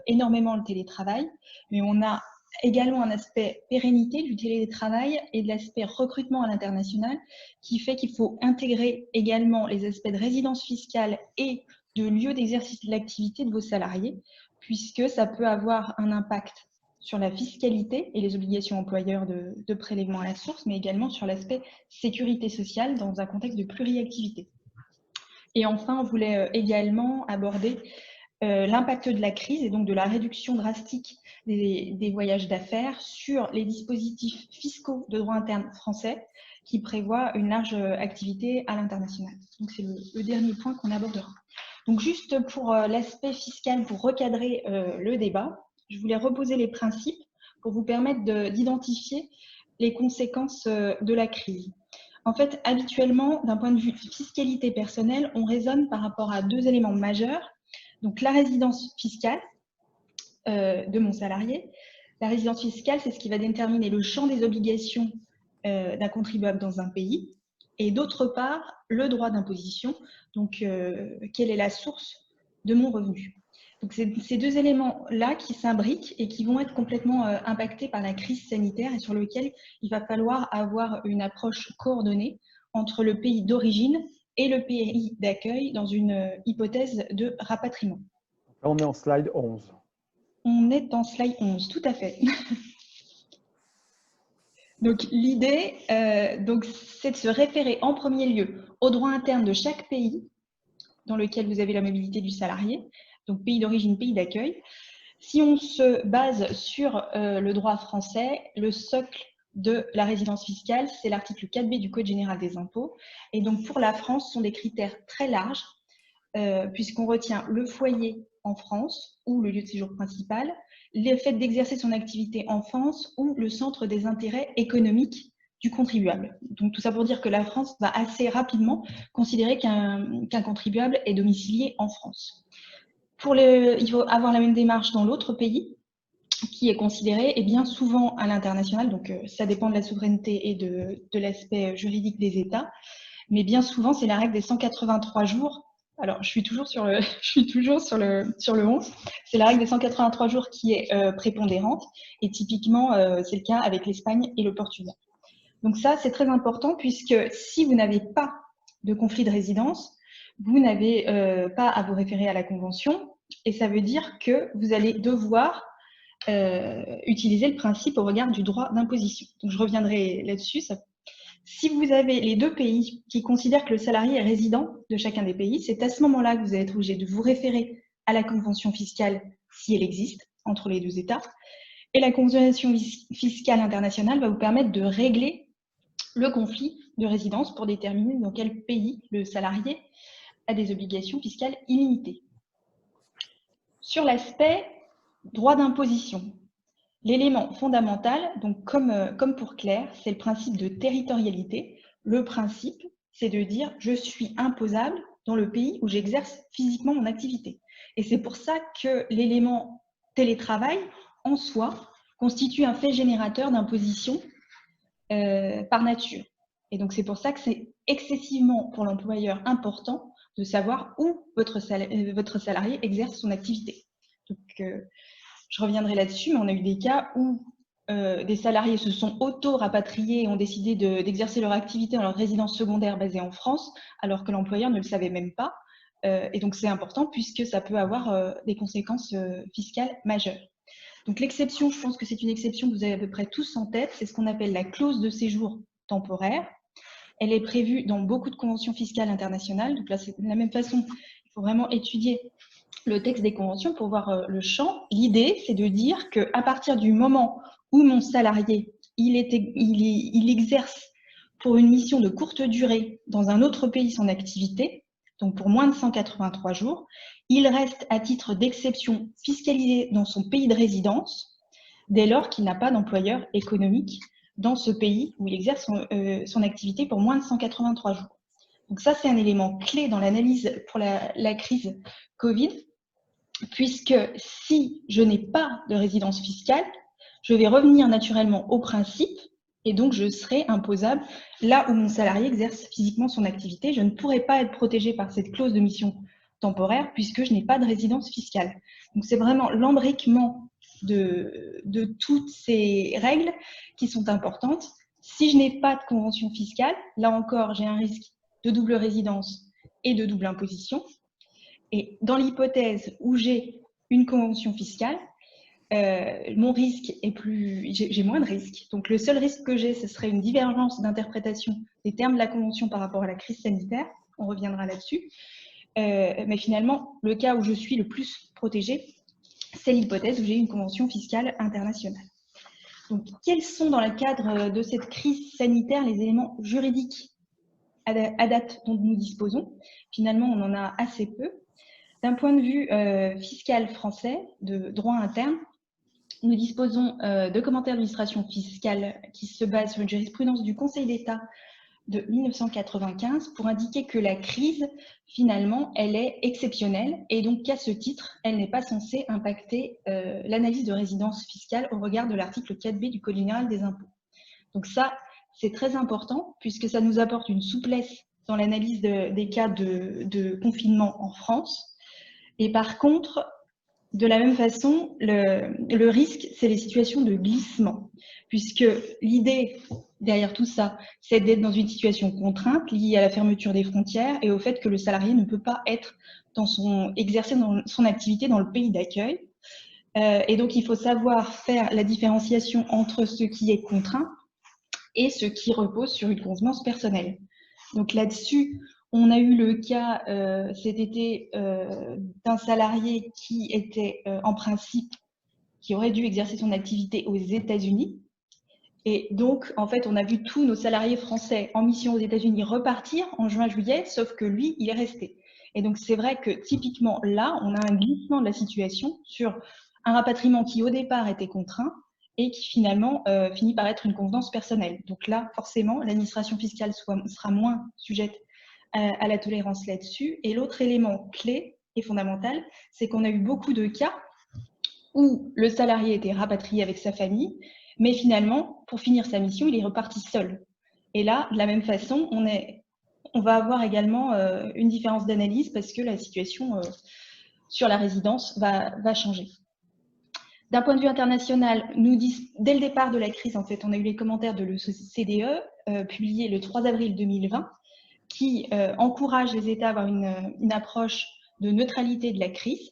énormément le télétravail, mais on a également un aspect pérennité du télétravail et de l'aspect recrutement à l'international qui fait qu'il faut intégrer également les aspects de résidence fiscale et de lieu d'exercice de l'activité de vos salariés, puisque ça peut avoir un impact sur la fiscalité et les obligations employeurs de prélèvement à la source, mais également sur l'aspect sécurité sociale dans un contexte de pluriactivité. Et enfin, on voulait également aborder l'impact de la crise et donc de la réduction drastique des voyages d'affaires sur les dispositifs fiscaux de droit interne français qui prévoient une large activité à l'international. Donc c'est le dernier point qu'on abordera. Donc juste pour l'aspect fiscal, pour recadrer le débat, je voulais reposer les principes pour vous permettre d'identifier les conséquences de la crise. En fait, habituellement, d'un point de vue fiscalité personnelle, on raisonne par rapport à 2 éléments majeurs. Donc la résidence fiscale de mon salarié. La résidence fiscale, c'est ce qui va déterminer le champ des obligations d'un contribuable dans un pays. Et d'autre part, le droit d'imposition, donc quelle est la source de mon revenu. Donc c'est ces 2 éléments-là qui s'imbriquent et qui vont être complètement impactés par la crise sanitaire et sur lesquels il va falloir avoir une approche coordonnée entre le pays d'origine et le pays d'accueil dans une hypothèse de rapatriement. On est en slide 11. On est en slide 11, tout à fait. Donc l'idée, c'est de se référer en premier lieu au droit interne de chaque pays dans lequel vous avez la mobilité du salarié, donc pays d'origine, pays d'accueil. Si on se base sur le droit français, le socle de la résidence fiscale, c'est l'article 4B du Code général des impôts. Et donc pour la France, ce sont des critères très larges, puisqu'on retient le foyer en France ou le lieu de séjour principal, le fait d'exercer son activité en France ou le centre des intérêts économiques du contribuable. Donc tout ça pour dire que la France va assez rapidement considérer qu'un contribuable est domicilié en France. Il faut avoir la même démarche dans l'autre pays, qui est considéré, et bien souvent à l'international, donc ça dépend de la souveraineté et de l'aspect juridique des États, mais bien souvent c'est la règle des 183 jours. Alors je suis toujours sur le 11, c'est la règle des 183 jours qui est prépondérante, et typiquement c'est le cas avec l'Espagne et le Portugal. Donc ça c'est très important, puisque si vous n'avez pas de conflit de résidence, vous n'avez pas à vous référer à la Convention, et ça veut dire que vous allez devoir utiliser le principe au regard du droit d'imposition. Donc je reviendrai là-dessus. Si vous avez les deux pays qui considèrent que le salarié est résident de chacun des pays, c'est à ce moment-là que vous allez être obligé de vous référer à la convention fiscale, si elle existe, entre les deux États. Et la convention fiscale internationale va vous permettre de régler le conflit de résidence pour déterminer dans quel pays le salarié a des obligations fiscales illimitées. Sur l'aspect droit d'imposition, l'élément fondamental, donc comme pour Claire, c'est le principe de territorialité. Le principe, c'est de dire je suis imposable dans le pays où j'exerce physiquement mon activité. Et c'est pour ça que l'élément télétravail, en soi, constitue un fait générateur d'imposition par nature. Et donc c'est pour ça que c'est excessivement pour l'employeur important de savoir où votre salarié exerce son activité. Donc, je reviendrai là-dessus, mais on a eu des cas où des salariés se sont auto-rapatriés et ont décidé d'exercer leur activité dans leur résidence secondaire basée en France, alors que l'employeur ne le savait même pas. Et donc, c'est important puisque ça peut avoir des conséquences fiscales majeures. Donc, l'exception, je pense que c'est une exception que vous avez à peu près tous en tête, c'est ce qu'on appelle la clause de séjour temporaire. Elle est prévue dans beaucoup de conventions fiscales internationales. Donc là, c'est de la même façon, il faut vraiment étudier le texte des conventions pour voir le champ. L'idée, c'est de dire qu'à partir du moment où mon salarié, il exerce pour une mission de courte durée dans un autre pays son activité, donc pour moins de 183 jours, il reste à titre d'exception fiscalisé dans son pays de résidence dès lors qu'il n'a pas d'employeur économique dans ce pays où il exerce son activité pour moins de 183 jours. Donc ça, c'est un élément clé dans l'analyse pour la crise Covid, puisque si je n'ai pas de résidence fiscale, je vais revenir naturellement au principe et donc je serai imposable là où mon salarié exerce physiquement son activité. Je ne pourrai pas être protégé par cette clause de mission temporaire puisque je n'ai pas de résidence fiscale. Donc c'est vraiment l'embriquement de toutes ces règles qui sont importantes. Si je n'ai pas de convention fiscale, là encore, j'ai un risque de double résidence et de double imposition. Et dans l'hypothèse où j'ai une convention fiscale, mon risque est j'ai moins de risques. Donc le seul risque que j'ai, ce serait une divergence d'interprétation des termes de la convention par rapport à la crise sanitaire. On reviendra là-dessus. Mais finalement, le cas où je suis le plus protégée, c'est l'hypothèse où j'ai une convention fiscale internationale. Donc, quels sont dans le cadre de cette crise sanitaire les éléments juridiques à date dont nous disposons? Finalement, on en a assez peu. D'un point de vue fiscal français, de droit interne, nous disposons de commentaires d'administration fiscale qui se basent sur une jurisprudence du Conseil d'État de 1995 pour indiquer que la crise, finalement, elle est exceptionnelle et donc qu'à ce titre, elle n'est pas censée impacter l'analyse de résidence fiscale au regard de l'article 4B du Code général des impôts. Donc ça, c'est très important puisque ça nous apporte une souplesse dans l'analyse des cas de confinement en France. Et par contre, de la même façon, le risque, c'est les situations de glissement, puisque l'idée derrière tout ça, c'est d'être dans une situation contrainte liée à la fermeture des frontières et au fait que le salarié ne peut pas être exercer son activité dans le pays d'accueil. Et donc, il faut savoir faire la différenciation entre ce qui est contraint et ce qui repose sur une convenance personnelle. Donc là-dessus, on a eu le cas cet été d'un salarié qui était en principe, qui aurait dû exercer son activité aux États-Unis. Et donc, en fait, on a vu tous nos salariés français en mission aux États-Unis repartir en juin-juillet, sauf que lui, il est resté. Et donc, c'est vrai que typiquement, là, on a un glissement de la situation sur un rapatriement qui, au départ, était contraint et qui, finalement, finit par être une convenance personnelle. Donc là, forcément, l'administration fiscale sera moins sujette à la tolérance là-dessus. Et l'autre élément clé et fondamental, c'est qu'on a eu beaucoup de cas où le salarié était rapatrié avec sa famille, mais finalement, pour finir sa mission, il est reparti seul. Et là, de la même façon, on va avoir également une différence d'analyse parce que la situation sur la résidence va changer. D'un point de vue international, dès le départ de la crise, en fait, on a eu les commentaires de l'OCDE publiés le 3 avril 2020 qui encourage les États à avoir une approche de neutralité de la crise.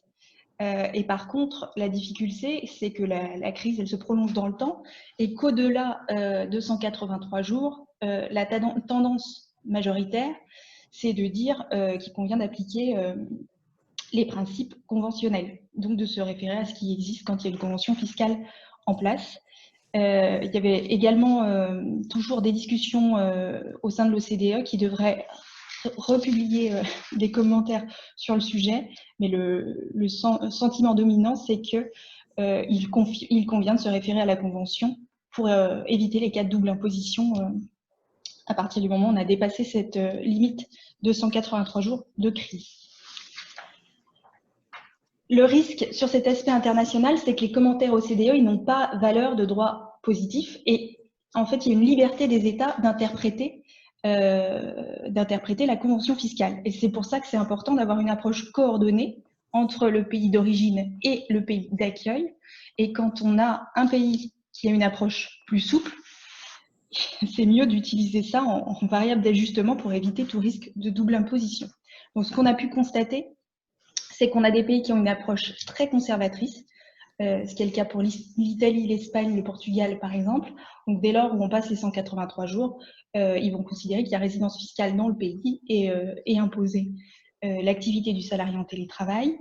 Et par contre, la difficulté, c'est que la crise, elle se prolonge dans le temps et qu'au-delà de 183 jours, la tendance majoritaire, c'est de dire qu'il convient d'appliquer les principes conventionnels, donc de se référer à ce qui existe quand il y a une convention fiscale en place. Il y avait également toujours des discussions au sein de l'OCDE qui devraient republier des commentaires sur le sujet, mais le sentiment dominant, c'est qu'il convient de se référer à la Convention pour éviter les cas de double imposition à partir du moment où on a dépassé cette limite de 183 jours de crise. Le risque sur cet aspect international, c'est que les commentaires OCDE, ils n'ont pas valeur de droit positif et en fait, il y a une liberté des États d'interpréter la convention fiscale. Et c'est pour ça que c'est important d'avoir une approche coordonnée entre le pays d'origine et le pays d'accueil. Et quand on a un pays qui a une approche plus souple, c'est mieux d'utiliser ça en variable d'ajustement pour éviter tout risque de double imposition. Donc, ce qu'on a pu constater, c'est qu'on a des pays qui ont une approche très conservatrice, ce qui est le cas pour l'Italie, l'Espagne, le Portugal, par exemple. Donc, dès lors où on passe les 183 jours, ils vont considérer qu'il y a résidence fiscale dans le pays et imposer l'activité du salarié en télétravail.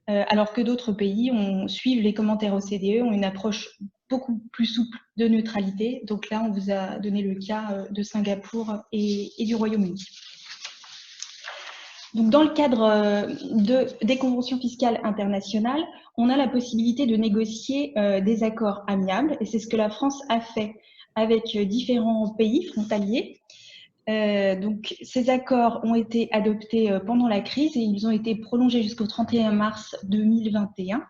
Alors que d'autres pays suivent les commentaires OCDE, ont une approche beaucoup plus souple de neutralité. Donc là, on vous a donné le cas de Singapour et du Royaume-Uni. Donc, dans le cadre des conventions fiscales internationales, on a la possibilité de négocier des accords amiables, et c'est ce que la France a fait avec différents pays frontaliers. Donc, ces accords ont été adoptés pendant la crise et ils ont été prolongés jusqu'au 31 mars 2021.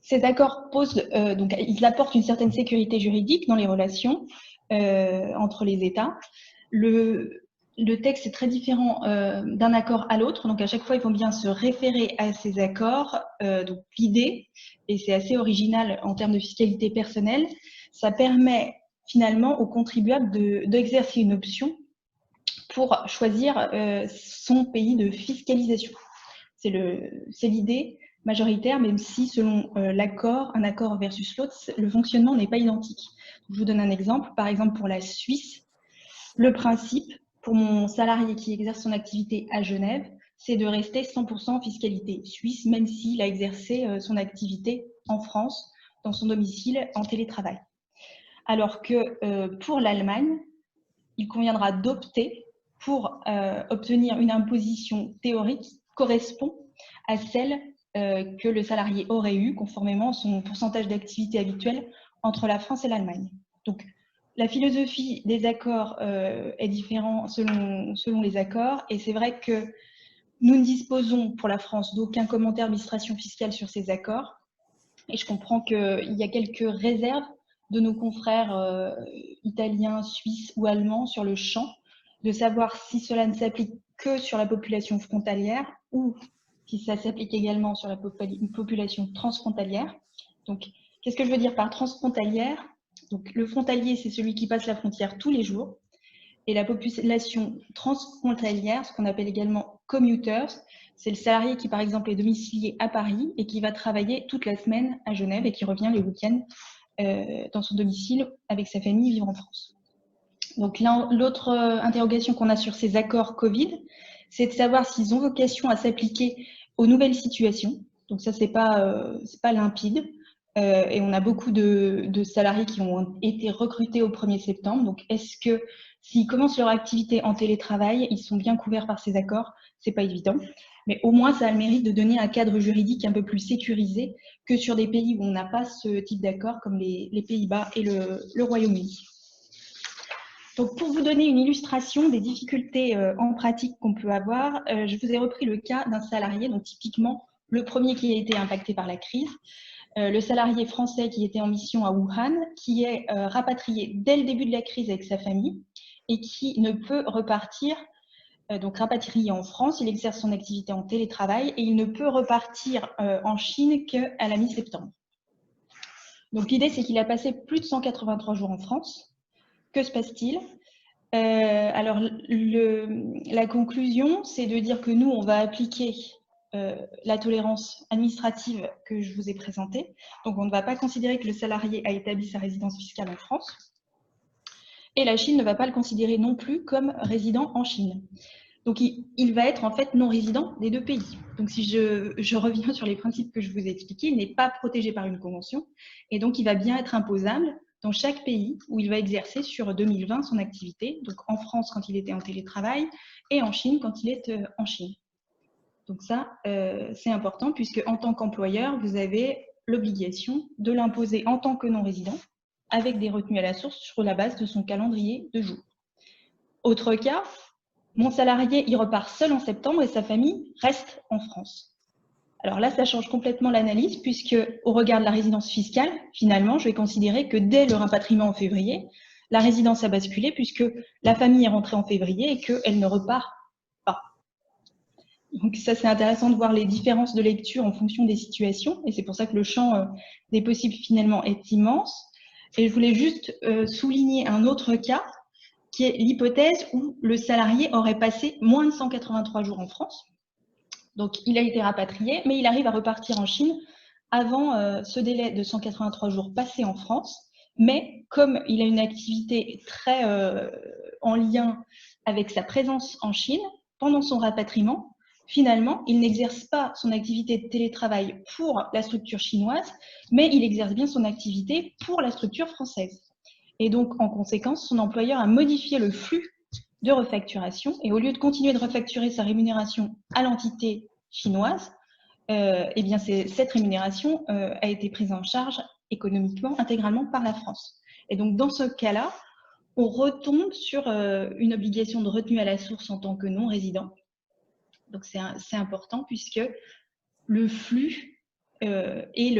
Ces accords donc, ils apportent une certaine sécurité juridique dans les relations entre les États. Le texte est très différent d'un accord à l'autre, donc à chaque fois, il faut bien se référer à ces accords. Donc l'idée, et c'est assez original en termes de fiscalité personnelle, ça permet finalement aux contribuables d'exercer une option pour choisir son pays de fiscalisation. C'est l'idée majoritaire, même si selon un accord versus l'autre, le fonctionnement n'est pas identique. Je vous donne un exemple. Par exemple, pour la Suisse, le principe, pour mon salarié qui exerce son activité à Genève, c'est de rester 100% en fiscalité suisse, même s'il a exercé son activité en France, dans son domicile, en télétravail. Alors que pour l'Allemagne, il conviendra d'opter pour obtenir une imposition théorique qui correspond à celle que le salarié aurait eue, conformément à son pourcentage d'activité habituel entre la France et l'Allemagne. Donc, la philosophie des accords est différente selon les accords, et c'est vrai que nous ne disposons pour la France d'aucun commentaire d'administration fiscale sur ces accords, et je comprends qu'il y a quelques réserves de nos confrères italiens, suisses ou allemands sur le champ, de savoir si cela ne s'applique que sur la population frontalière ou si ça s'applique également sur la population transfrontalière. Donc, qu'est-ce que je veux dire par transfrontalière ? Donc, le frontalier, c'est celui qui passe la frontière tous les jours. Et la population transfrontalière, ce qu'on appelle également commuters, c'est le salarié qui, par exemple, est domicilié à Paris et qui va travailler toute la semaine à Genève et qui revient les week-ends dans son domicile avec sa famille vivre en France. Donc, l'autre interrogation qu'on a sur ces accords Covid, c'est de savoir s'ils ont vocation à s'appliquer aux nouvelles situations. Donc, ça, c'est pas limpide. Et on a beaucoup de salariés qui ont été recrutés au 1er septembre. Donc, est-ce que s'ils commencent leur activité en télétravail, ils sont bien couverts par ces accords? C'est pas évident. Mais au moins, ça a le mérite de donner un cadre juridique un peu plus sécurisé que sur des pays où on n'a pas ce type d'accord, comme les Pays-Bas et le Royaume-Uni. Donc, pour vous donner une illustration des difficultés en pratique qu'on peut avoir, je vous ai repris le cas d'un salarié, donc typiquement le premier qui a été impacté par la crise. Le salarié français qui était en mission à Wuhan, qui est rapatrié dès le début de la crise avec sa famille et qui ne peut repartir, donc rapatrié en France, il exerce son activité en télétravail et il ne peut repartir en Chine qu'à la mi-septembre. Donc l'idée, c'est qu'il a passé plus de 183 jours en France. Que se passe-t-il? Alors, la conclusion, c'est de dire que nous, on va appliquer la tolérance administrative que je vous ai présentée. Donc, on ne va pas considérer que le salarié a établi sa résidence fiscale en France. Et la Chine ne va pas le considérer non plus comme résident en Chine. Donc, il va être en fait non résident des deux pays. Donc, si je reviens sur les principes que je vous ai expliqués, il n'est pas protégé par une convention. Et donc, il va bien être imposable dans chaque pays où il va exercer sur 2020 son activité. Donc, en France, quand il était en télétravail, et en Chine, quand il est en Chine. Donc ça, c'est important puisque en tant qu'employeur, vous avez l'obligation de l'imposer en tant que non-résident avec des retenues à la source sur la base de son calendrier de jours. Autre cas, mon salarié, il repart seul en septembre et sa famille reste en France. Alors là, ça change complètement l'analyse puisque au regard de la résidence fiscale, finalement, je vais considérer que dès le rapatriement en février, la résidence a basculé puisque la famille est rentrée en février et qu'elle ne repart pas. Donc ça, c'est intéressant de voir les différences de lecture en fonction des situations et c'est pour ça que le champ des possibles finalement est immense. Et je voulais juste souligner un autre cas qui est l'hypothèse où le salarié aurait passé moins de 183 jours en France. Donc, il a été rapatrié, mais il arrive à repartir en Chine avant ce délai de 183 jours passé en France. Mais comme il a une activité très en lien avec sa présence en Chine, pendant son rapatriement, finalement, il n'exerce pas son activité de télétravail pour la structure chinoise, mais il exerce bien son activité pour la structure française. Et donc, en conséquence, son employeur a modifié le flux de refacturation et au lieu de continuer de refacturer sa rémunération à l'entité chinoise, eh bien cette rémunération a été prise en charge économiquement intégralement par la France. Et donc, dans ce cas-là, on retombe sur une obligation de retenue à la source en tant que non-résident. Donc, c'est important puisque le flux et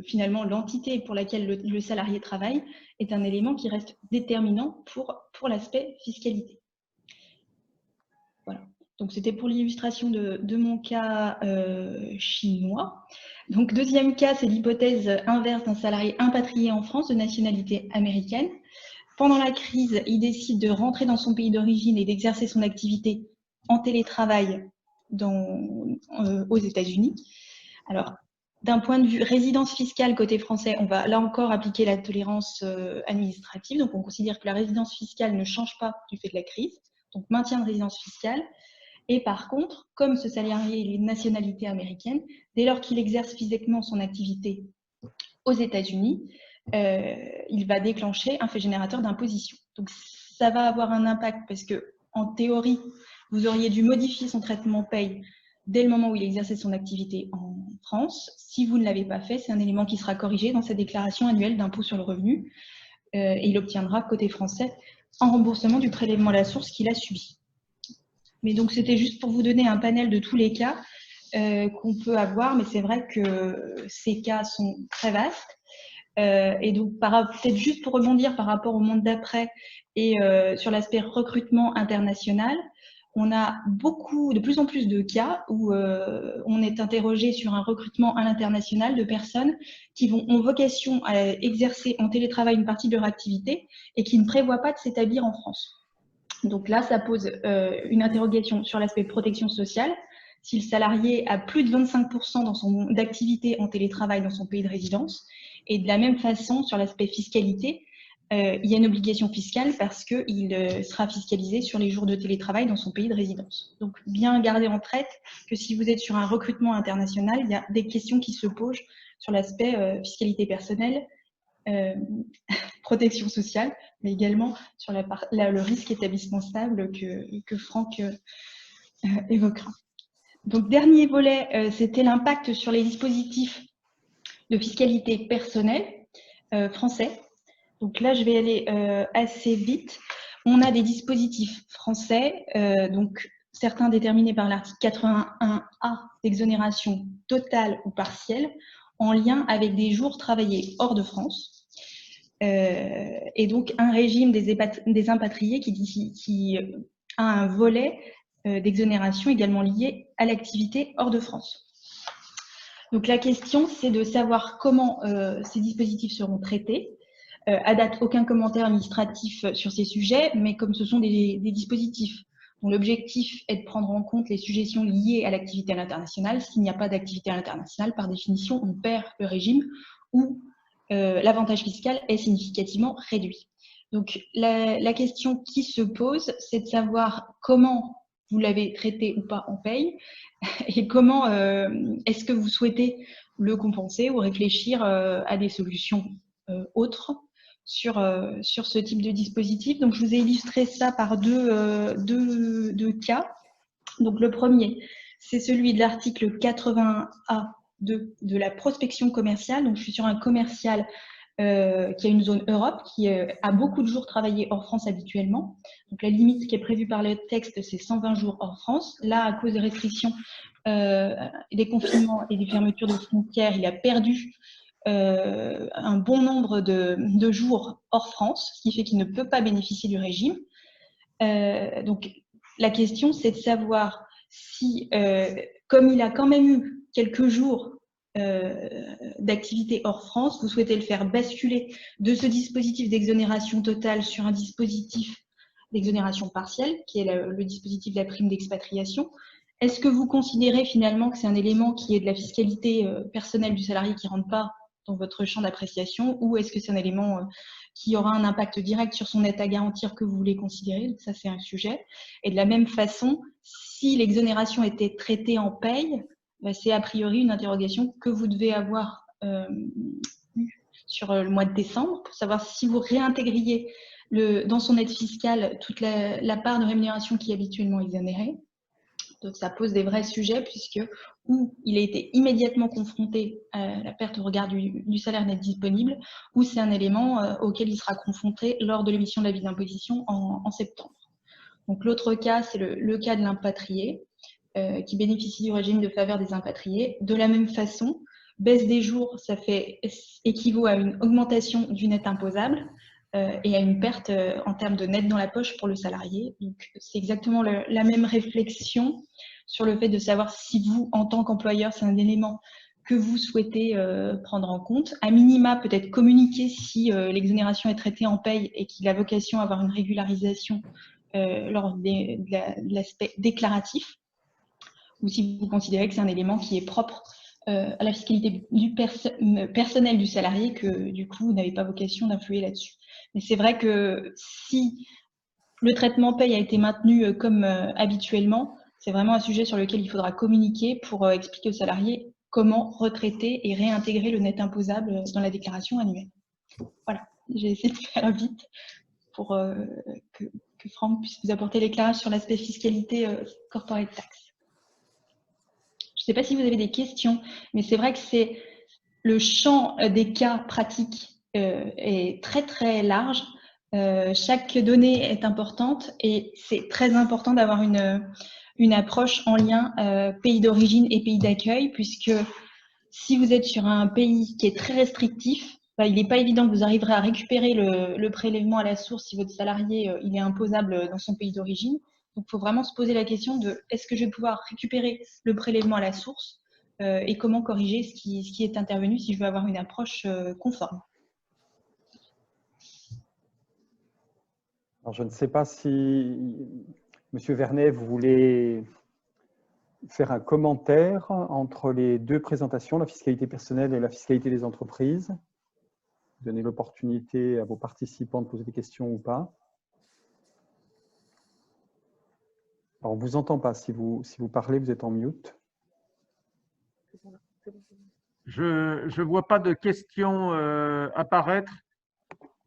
finalement l'entité pour laquelle le salarié travaille est un élément qui reste déterminant pour l'aspect fiscalité. Voilà. Donc, c'était pour l'illustration de mon cas chinois. Donc, deuxième cas, c'est l'hypothèse inverse d'un salarié impatrié en France de nationalité américaine. Pendant la crise, il décide de rentrer dans son pays d'origine et d'exercer son activité en télétravail aux États-Unis. Alors, d'un point de vue résidence fiscale côté français, on va là encore appliquer la tolérance administrative. Donc, on considère que la résidence fiscale ne change pas du fait de la crise. Donc, maintien de résidence fiscale. Et par contre, comme ce salarié est de nationalité américaine, dès lors qu'il exerce physiquement son activité aux États-Unis, il va déclencher un fait générateur d'imposition. Donc, ça va avoir un impact parce que, en théorie, vous auriez dû modifier son traitement paye dès le moment où il exerçait son activité en France. Si vous ne l'avez pas fait, c'est un élément qui sera corrigé dans sa déclaration annuelle d'impôt sur le revenu et il obtiendra, côté français, un remboursement du prélèvement à la source qu'il a subi. Mais donc, c'était juste pour vous donner un panel de tous les cas qu'on peut avoir, mais c'est vrai que ces cas sont très vastes. Et donc, peut-être juste pour rebondir par rapport au monde d'après et sur l'aspect recrutement international, on a de plus en plus de cas où on est interrogé sur un recrutement à l'international de personnes qui ont vocation à exercer en télétravail une partie de leur activité et qui ne prévoient pas de s'établir en France. Donc là, ça pose une interrogation sur l'aspect protection sociale. Si le salarié a plus de 25% d'activité en télétravail dans son pays de résidence, et de la même façon, sur l'aspect fiscalité, il y a une obligation fiscale parce qu'il sera fiscalisé sur les jours de télétravail dans son pays de résidence. Donc, bien garder en tête que si vous êtes sur un recrutement international, il y a des questions qui se posent sur l'aspect fiscalité personnelle, protection sociale, mais également sur le risque établissement stable que Franck évoquera. Donc, dernier volet, c'était l'impact sur les dispositifs de fiscalité personnelle français. Donc là, je vais aller assez vite. On a des dispositifs français, donc certains déterminés par l'article 81A d'exonération totale ou partielle en lien avec des jours travaillés hors de France. Et donc un régime des impatriés qui a un volet d'exonération également lié à l'activité hors de France. Donc la question, c'est de savoir comment ces dispositifs seront traités. À date, aucun commentaire administratif sur ces sujets, mais comme ce sont des dispositifs dont l'objectif est de prendre en compte les sujétions liées à l'activité à l'international, s'il n'y a pas d'activité à l'international, par définition, on perd le régime où l'avantage fiscal est significativement réduit. Donc la question qui se pose, c'est de savoir comment vous l'avez traité ou pas en paye, et comment est-ce que vous souhaitez le compenser ou réfléchir à des solutions autres sur ce type de dispositif. Donc, je vous ai illustré ça par deux cas. Donc, le premier, c'est celui de l'article 81A de la prospection commerciale. Donc, je suis sur un commercial qui a une zone Europe, qui a beaucoup de jours travaillés hors France habituellement. Donc, la limite qui est prévue par le texte, c'est 120 jours hors France. Là, à cause des restrictions, des confinements et des fermetures de frontières, il a perdu un bon nombre de jours hors France, ce qui fait qu'il ne peut pas bénéficier du régime. Donc, la question, c'est de savoir si, comme il a quand même eu quelques jours d'activité hors France, vous souhaitez le faire basculer de ce dispositif d'exonération totale sur un dispositif d'exonération partielle, qui est le dispositif de la prime d'expatriation. Est-ce que vous considérez finalement que c'est un élément qui est de la fiscalité personnelle du salarié qui ne rentre pas dans votre champ d'appréciation, ou est-ce que c'est un élément qui aura un impact direct sur son aide à garantir que vous voulez considérer? Donc ça, c'est un sujet. Et de la même façon, si l'exonération était traitée en paye, c'est a priori une interrogation que vous devez avoir sur le mois de décembre pour savoir si vous réintégriez dans son aide fiscale toute la part de rémunération qui est habituellement exonérée. Donc ça pose des vrais sujets puisque ou il a été immédiatement confronté à la perte au regard du salaire net disponible, ou c'est un élément auquel il sera confronté lors de l'émission de l'avis d'imposition en septembre. Donc l'autre cas, c'est le cas de l'impatrié qui bénéficie du régime de faveur des impatriés. De la même façon, baisse des jours, ça équivaut à une augmentation du net imposable et à une perte en termes de net dans la poche pour le salarié. Donc c'est exactement la même réflexion sur le fait de savoir si vous, en tant qu'employeur, c'est un élément que vous souhaitez prendre en compte. À minima, peut-être communiquer si l'exonération est traitée en paye et qu'il a vocation à avoir une régularisation lors de l'aspect déclaratif, ou si vous considérez que c'est un élément qui est propre à la fiscalité personnelle du salarié, que du coup, vous n'avez pas vocation d'influer là-dessus. Mais c'est vrai que si le traitement paye a été maintenu comme habituellement, c'est vraiment un sujet sur lequel il faudra communiquer pour expliquer aux salariés comment retraiter et réintégrer le net imposable dans la déclaration annuelle. Voilà, j'ai essayé de faire vite pour que Franck puisse vous apporter l'éclairage sur l'aspect fiscalité corporate tax. Je ne sais pas si vous avez des questions, mais c'est vrai que le champ des cas pratiques est très très large. Chaque donnée est importante et c'est très important d'avoir une approche en lien pays d'origine et pays d'accueil, puisque si vous êtes sur un pays qui est très restrictif, il n'est pas évident que vous arriverez à récupérer le prélèvement à la source si votre salarié il est imposable dans son pays d'origine. Donc, il faut vraiment se poser la question de est-ce que je vais pouvoir récupérer le prélèvement à la source et comment corriger ce qui est intervenu si je veux avoir une approche conforme. Alors, je ne sais pas si, Monsieur Vernet, vous voulez faire un commentaire entre les deux présentations, la fiscalité personnelle et la fiscalité des entreprises. Donner l'opportunité à vos participants de poser des questions ou pas. Alors, on ne vous entend pas. Si vous parlez, vous êtes en mute. Je ne vois pas de questions apparaître.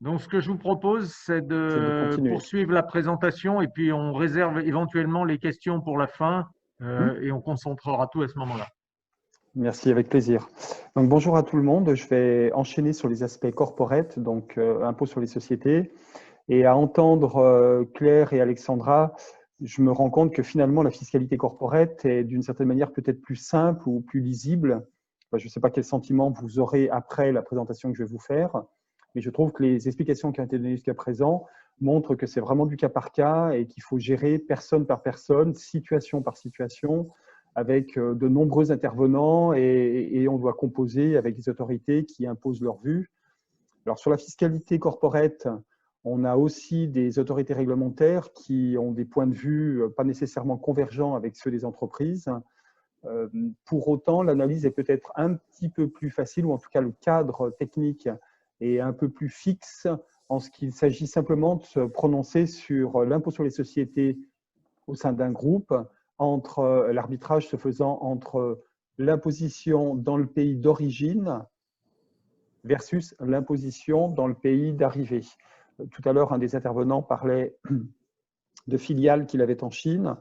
Donc, ce que je vous propose, c'est de poursuivre la présentation et puis on réserve éventuellement les questions pour la fin et on concentrera tout à ce moment-là. Merci, avec plaisir. Donc, bonjour à tout le monde. Je vais enchaîner sur les aspects corporate, donc impôt sur les sociétés. Et à entendre Claire et Alexandra, je me rends compte que finalement, la fiscalité corporate est d'une certaine manière peut-être plus simple ou plus lisible. Enfin, je ne sais pas quel sentiment vous aurez après la présentation que je vais vous faire, mais je trouve que les explications qui ont été données jusqu'à présent montrent que c'est vraiment du cas par cas et qu'il faut gérer personne par personne, situation par situation, avec de nombreux intervenants et on doit composer avec des autorités qui imposent leur vue. Alors, sur la fiscalité corporate, on a aussi des autorités réglementaires qui ont des points de vue pas nécessairement convergents avec ceux des entreprises. Pour autant, l'analyse est peut-être un petit peu plus facile, ou en tout cas le cadre technique est un peu plus fixe en ce qu'il s'agit simplement de se prononcer sur l'impôt sur les sociétés au sein d'un groupe, entre l'arbitrage se faisant entre l'imposition dans le pays d'origine versus l'imposition dans le pays d'arrivée. Tout à l'heure, un des intervenants parlait de filiales qu'il avait en Chine.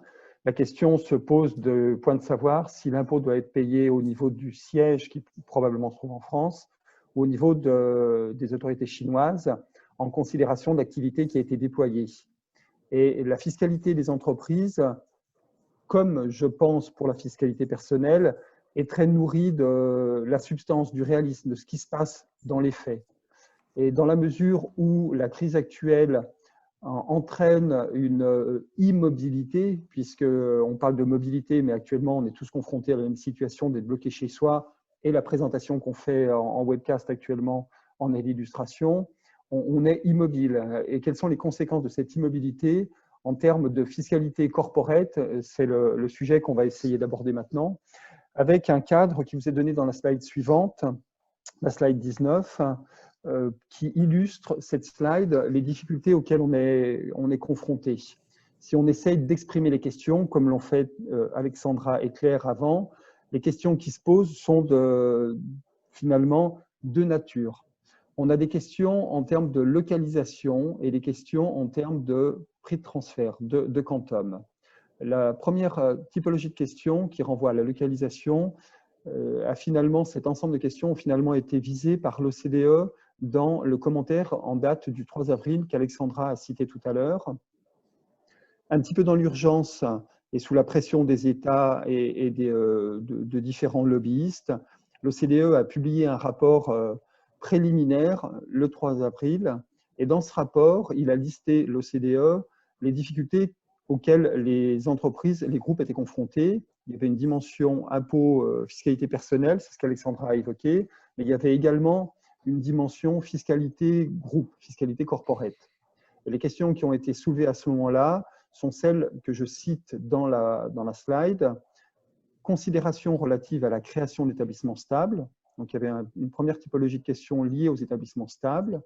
La question se pose de point de savoir si l'impôt doit être payé au niveau du siège qui probablement se trouve en France ou au niveau des autorités chinoises en considération de l'activité qui a été déployée. Et la fiscalité des entreprises, comme je pense pour la fiscalité personnelle, est très nourrie de la substance, du réalisme, de ce qui se passe dans les faits. Et dans la mesure où la crise actuelle entraîne une immobilité, puisqu'on parle de mobilité, mais actuellement on est tous confrontés à la même situation d'être bloqués chez soi, et la présentation qu'on fait en webcast actuellement en est l'illustration, on est immobile. Et quelles sont les conséquences de cette immobilité en termes de fiscalité corporate? C'est le sujet qu'on va essayer d'aborder maintenant, avec un cadre qui vous est donné dans la slide suivante, la slide 19, qui illustre cette slide, les difficultés auxquelles on est confronté. Si on essaye d'exprimer les questions, comme l'ont fait Alexandra et Claire avant, les questions qui se posent sont finalement de nature. On a des questions en termes de localisation et des questions en termes de prix de transfert, de quantum. La première typologie de questions qui renvoie à la localisation cet ensemble de questions ont finalement été visées par l'OCDE dans le commentaire en date du 3 avril qu'Alexandra a cité tout à l'heure. Un petit peu dans l'urgence et sous la pression des États et de différents lobbyistes, l'OCDE a publié un rapport préliminaire le 3 avril. Et dans ce rapport, il a listé l'OCDE les difficultés auxquelles les entreprises, les groupes étaient confrontés. Il y avait une dimension impôt, fiscalité personnelle, c'est ce qu'Alexandra a évoqué, mais il y avait également une dimension fiscalité groupe, fiscalité corporate. Et les questions qui ont été soulevées à ce moment-là sont celles que je cite dans la slide. Considérations relatives à la création d'établissements stables. Donc, il y avait une première typologie de questions liées aux établissements stables.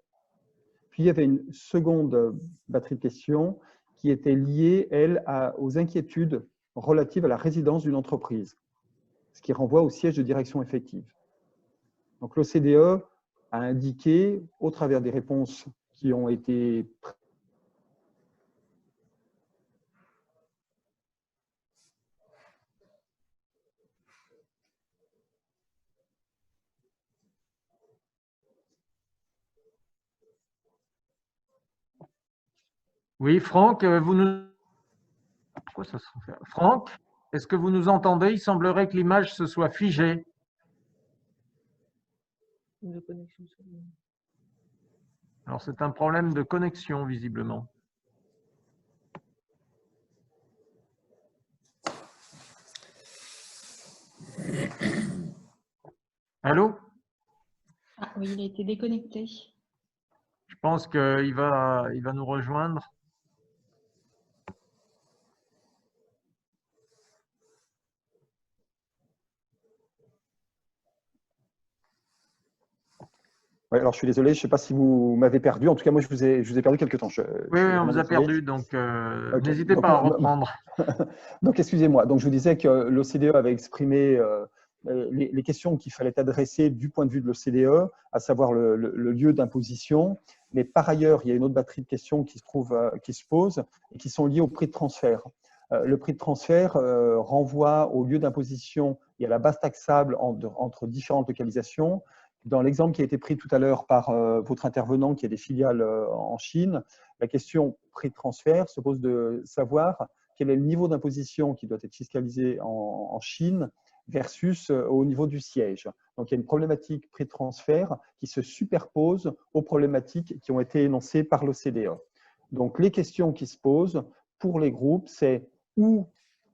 Puis, il y avait une seconde batterie de questions qui était liée, elle, aux inquiétudes relatives à la résidence d'une entreprise, ce qui renvoie au siège de direction effective. Donc, l'OCDE a indiqué, au travers des réponses qui ont été Oui, Franck, Pourquoi ça se fait ? Franck, est-ce que vous nous entendez? Il semblerait que l'image se soit figée. Alors, c'est un problème de connexion, visiblement. Allô? Ah oui, il a été déconnecté. Je pense qu'il va nous rejoindre. Ouais, alors je suis désolé, je ne sais pas si vous m'avez perdu. En tout cas, moi, je vous ai perdu quelque temps. Oui, suis on vraiment vous a désolé. perdu, donc Ok. n'hésitez pas à reprendre. Donc, excusez-moi. Donc, je vous disais que l'OCDE avait exprimé les questions qu'il fallait adresser du point de vue de l'OCDE, à savoir le lieu d'imposition. Mais par ailleurs, il y a une autre batterie de questions qui se posent et qui sont liées au prix de transfert. Le prix de transfert renvoie au lieu d'imposition et à la base taxable entre différentes localisations. Dans l'exemple qui a été pris tout à l'heure par votre intervenant qui a des filiales en Chine, la question prix de transfert se pose de savoir quel est le niveau d'imposition qui doit être fiscalisé en Chine versus au niveau du siège. Donc, il y a une problématique prix de transfert qui se superpose aux problématiques qui ont été énoncées par l'OCDE. Donc, les questions qui se posent pour les groupes, c'est où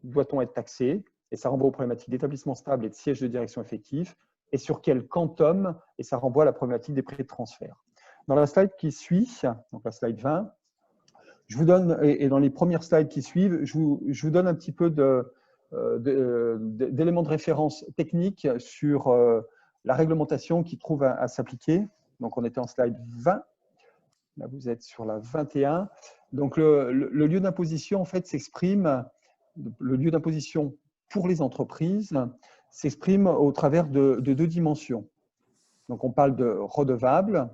doit-on être taxé? Et ça renvoie aux problématiques d'établissement stable et de siège de direction effectif. Et sur quel quantum? Et ça renvoie à la problématique des prix de transfert. Dans la slide qui suit, donc la slide 20, je vous donne, et dans les premières slides qui suivent, je vous donne un petit peu d'éléments de référence techniques sur la réglementation qui trouve à s'appliquer. Donc, on était en slide 20. Là, vous êtes sur la 21. Donc, le lieu d'imposition, en fait, s'exprime, le lieu d'imposition pour les entreprises s'exprime au travers de deux dimensions. Donc, on parle de redevable.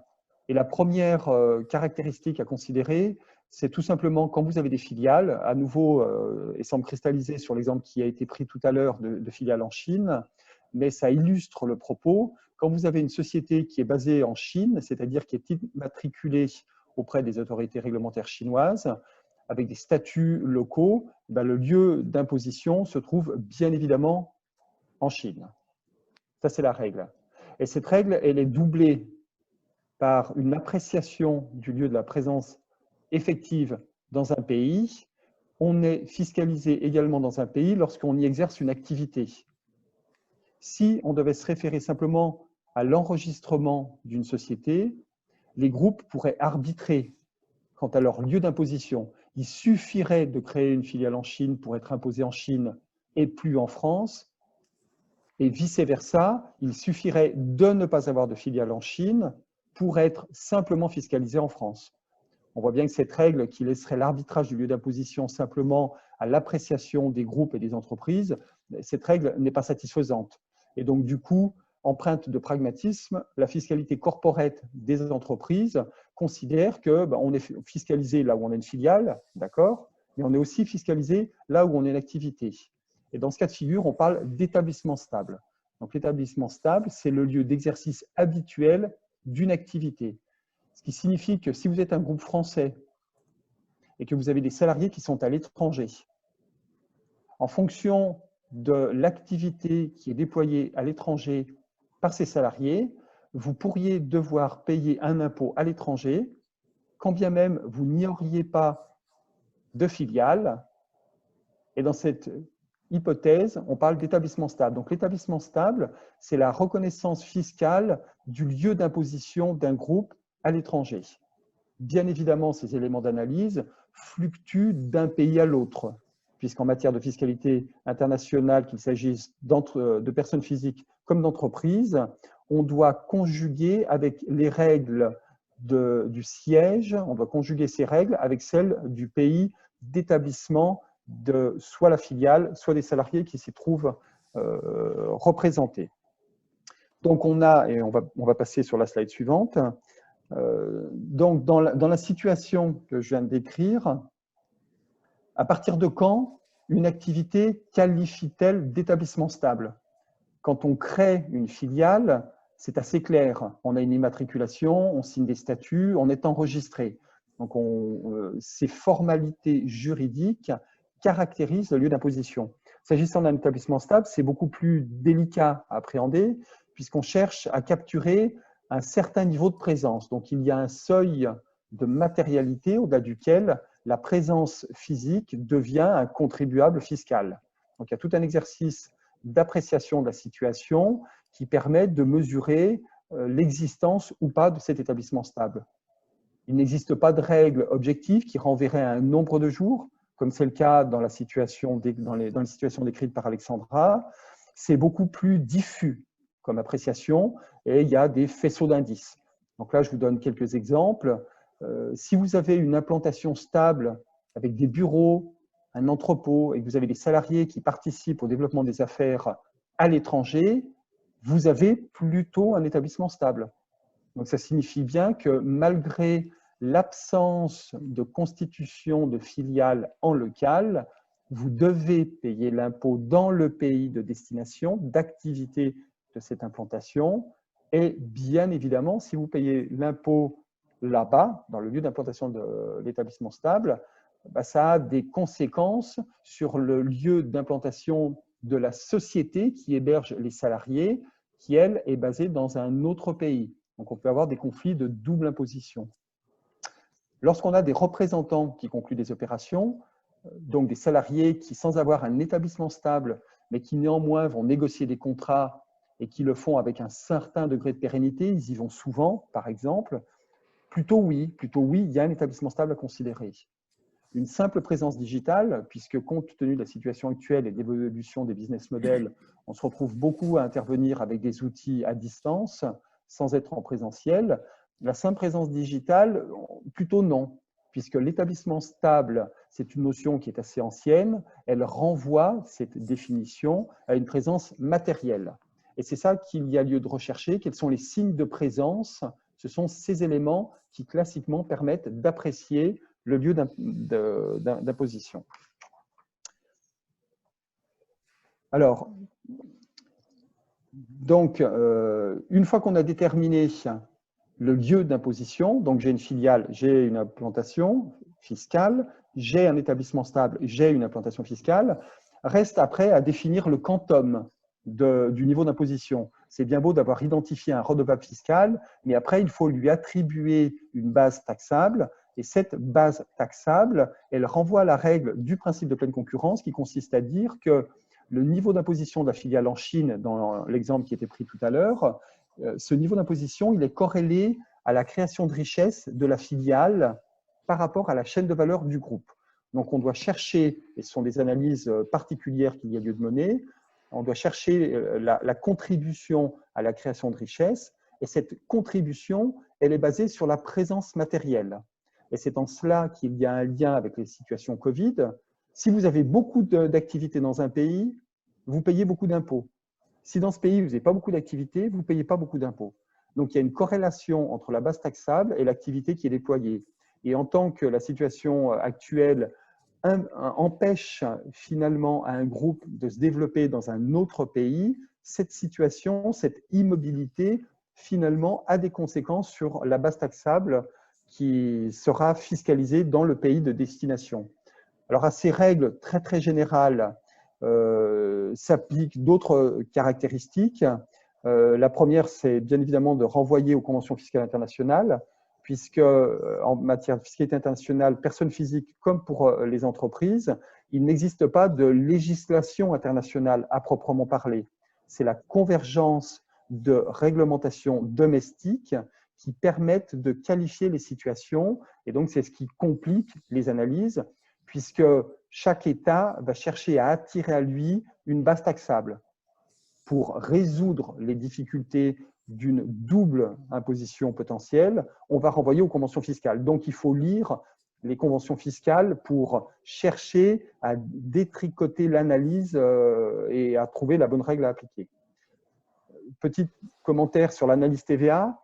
Et la première caractéristique à considérer, c'est tout simplement quand vous avez des filiales, à nouveau, et sans me cristalliser sur l'exemple qui a été pris tout à l'heure de filiales en Chine, mais ça illustre le propos. Quand vous avez une société qui est basée en Chine, c'est-à-dire qui est immatriculée auprès des autorités réglementaires chinoises, avec des statuts locaux, ben le lieu d'imposition se trouve bien évidemment en Chine. Ça, c'est la règle. Et cette règle, elle est doublée par une appréciation du lieu de la présence effective dans un pays. On est fiscalisé également dans un pays lorsqu'on y exerce une activité. Si on devait se référer simplement à l'enregistrement d'une société, les groupes pourraient arbitrer quant à leur lieu d'imposition. Il suffirait de créer une filiale en Chine pour être imposé en Chine et plus en France. Et vice-versa, il suffirait de ne pas avoir de filiale en Chine pour être simplement fiscalisé en France. On voit bien que cette règle qui laisserait l'arbitrage du lieu d'imposition simplement à l'appréciation des groupes et des entreprises, cette règle n'est pas satisfaisante. Et donc, du coup, empreinte de pragmatisme, la fiscalité corporate des entreprises considère qu'on est fiscalisé là où on a une filiale, d'accord, mais on est aussi fiscalisé là où on a une activité. Et dans ce cas de figure, on parle d'établissement stable. Donc, l'établissement stable, c'est le lieu d'exercice habituel d'une activité. Ce qui signifie que si vous êtes un groupe français et que vous avez des salariés qui sont à l'étranger, en fonction de l'activité qui est déployée à l'étranger par ces salariés, vous pourriez devoir payer un impôt à l'étranger, quand bien même vous n'y auriez pas de filiale. Et dans cette hypothèse, on parle d'établissement stable. Donc, l'établissement stable, c'est la reconnaissance fiscale du lieu d'imposition d'un groupe à l'étranger. Bien évidemment, ces éléments d'analyse fluctuent d'un pays à l'autre, puisqu'en matière de fiscalité internationale, qu'il s'agisse de personnes physiques comme d'entreprises, on doit conjuguer avec les règles du siège, on doit conjuguer ces règles avec celles du pays d'établissement de soit la filiale, soit des salariés qui s'y trouvent représentés. Donc, on a, et on va passer sur la slide suivante, donc dans la situation que je viens de décrire, à partir de quand une activité qualifie-t-elle d'établissement stable? Quand on crée une filiale, c'est assez clair. On a une immatriculation, on signe des statuts, on est enregistré. Donc, ces formalités juridiques caractérisent le lieu d'imposition. S'agissant d'un établissement stable, c'est beaucoup plus délicat à appréhender puisqu'on cherche à capturer un certain niveau de présence. Donc, il y a un seuil de matérialité au-delà duquel la présence physique devient un contribuable fiscal. Donc, il y a tout un exercice d'appréciation de la situation qui permettent de mesurer l'existence ou pas de cet établissement stable. Il n'existe pas de règle objective qui renverrait à un nombre de jours, comme c'est le cas dans les situations décrites par Alexandra. C'est beaucoup plus diffus comme appréciation et il y a des faisceaux d'indices. Donc là, je vous donne quelques exemples. Si vous avez une implantation stable avec des bureaux, un entrepôt et que vous avez des salariés qui participent au développement des affaires à l'étranger, vous avez plutôt un établissement stable. Donc ça signifie bien que malgré l'absence de constitution de filiales en local, vous devez payer l'impôt dans le pays de destination, d'activité de cette implantation. Et bien évidemment, si vous payez l'impôt là-bas, dans le lieu d'implantation de l'établissement stable, ça a des conséquences sur le lieu d'implantation de la société qui héberge les salariés, qui, elle, est basée dans un autre pays. Donc, on peut avoir des conflits de double imposition. Lorsqu'on a des représentants qui concluent des opérations, donc des salariés qui, sans avoir un établissement stable, mais qui néanmoins vont négocier des contrats et qui le font avec un certain degré de pérennité, ils y vont souvent, par exemple, plutôt oui, il y a un établissement stable à considérer. Une simple présence digitale, puisque compte tenu de la situation actuelle et de l'évolution des business models, on se retrouve beaucoup à intervenir avec des outils à distance, sans être en présentiel. La simple présence digitale, plutôt non, puisque l'établissement stable, c'est une notion qui est assez ancienne, elle renvoie, cette définition, à une présence matérielle. Et c'est ça qu'il y a lieu de rechercher. Quels sont les signes de présence? Ce sont ces éléments qui classiquement permettent d'apprécier le lieu d'imposition. Alors, donc, une fois qu'on a déterminé le lieu d'imposition, donc j'ai une filiale, j'ai une implantation fiscale, j'ai un établissement stable, j'ai une implantation fiscale, reste après à définir le quantum du niveau d'imposition. C'est bien beau d'avoir identifié un redevable fiscal, mais après, il faut lui attribuer une base taxable. Et cette base taxable, elle renvoie à la règle du principe de pleine concurrence qui consiste à dire que le niveau d'imposition de la filiale en Chine, dans l'exemple qui était pris tout à l'heure, ce niveau d'imposition, il est corrélé à la création de richesse de la filiale par rapport à la chaîne de valeur du groupe. Donc, on doit chercher, et ce sont des analyses particulières qu'il y a lieu de mener, on doit chercher la contribution à la création de richesse, et cette contribution, elle est basée sur la présence matérielle. Et c'est en cela qu'il y a un lien avec les situations Covid. Si vous avez beaucoup d'activités dans un pays, vous payez beaucoup d'impôts. Si dans ce pays, vous n'avez pas beaucoup d'activités, vous ne payez pas beaucoup d'impôts. Donc, il y a une corrélation entre la base taxable et l'activité qui est déployée. Et en tant que la situation actuelle empêche finalement à un groupe de se développer dans un autre pays, cette situation, cette immobilité, finalement, a des conséquences sur la base taxable qui sera fiscalisée dans le pays de destination. Alors, à ces règles très, très générales, s'appliquent d'autres caractéristiques. La première, c'est bien évidemment de renvoyer aux conventions fiscales internationales, puisque en matière de fiscalité internationale, personnes physiques comme pour les entreprises, il n'existe pas de législation internationale à proprement parler. C'est la convergence de réglementations domestiques qui permettent de qualifier les situations, et donc c'est ce qui complique les analyses, puisque chaque État va chercher à attirer à lui une base taxable pour résoudre les difficultés d'une double imposition potentielle. On va renvoyer aux conventions fiscales. Donc, il faut lire les conventions fiscales pour chercher à détricoter l'analyse et à trouver la bonne règle à appliquer. Petit commentaire sur l'analyse TVA.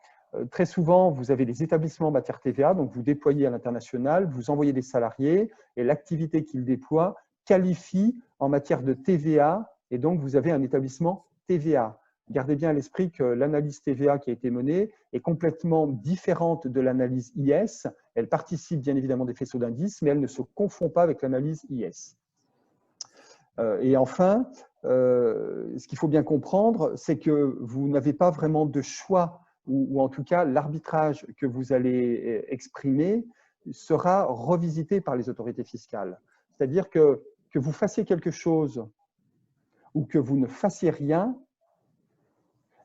Très souvent, vous avez des établissements en matière TVA, donc vous déployez à l'international, vous envoyez des salariés et l'activité qu'ils déploient qualifie en matière de TVA et donc vous avez un établissement TVA. Gardez bien à l'esprit que l'analyse TVA qui a été menée est complètement différente de l'analyse IS. Elle participe bien évidemment des faisceaux d'indices, mais elle ne se confond pas avec l'analyse IS. Et enfin, ce qu'il faut bien comprendre, c'est que vous n'avez pas vraiment de choix, ou en tout cas l'arbitrage que vous allez exprimer sera revisité par les autorités fiscales. C'est-à-dire que vous fassiez quelque chose ou que vous ne fassiez rien,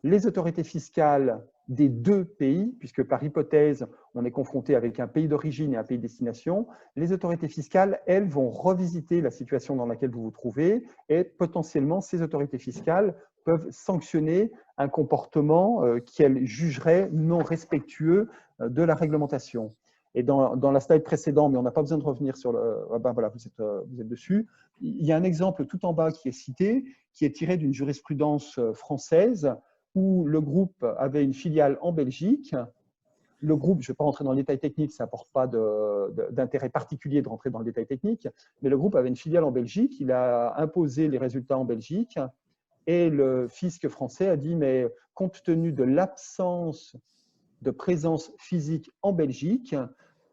les autorités fiscales des deux pays, puisque par hypothèse, on est confronté avec un pays d'origine et un pays de destination, les autorités fiscales, elles, vont revisiter la situation dans laquelle vous vous trouvez et potentiellement, ces autorités fiscales peuvent sanctionner un comportement qu'elles jugeraient non respectueux de la réglementation. Et dans la slide précédente, mais on n'a pas besoin de revenir sur le… Ben voilà, vous êtes dessus. Il y a un exemple tout en bas qui est cité, qui est tiré d'une jurisprudence française où le groupe avait une filiale en Belgique. Le groupe, je ne vais pas rentrer dans le détail technique, ça n'apporte pas d'intérêt particulier de rentrer dans le détail technique, mais le groupe avait une filiale en Belgique, il a imposé les résultats en Belgique et le fisc français a dit, mais compte tenu de l'absence de présence physique en Belgique,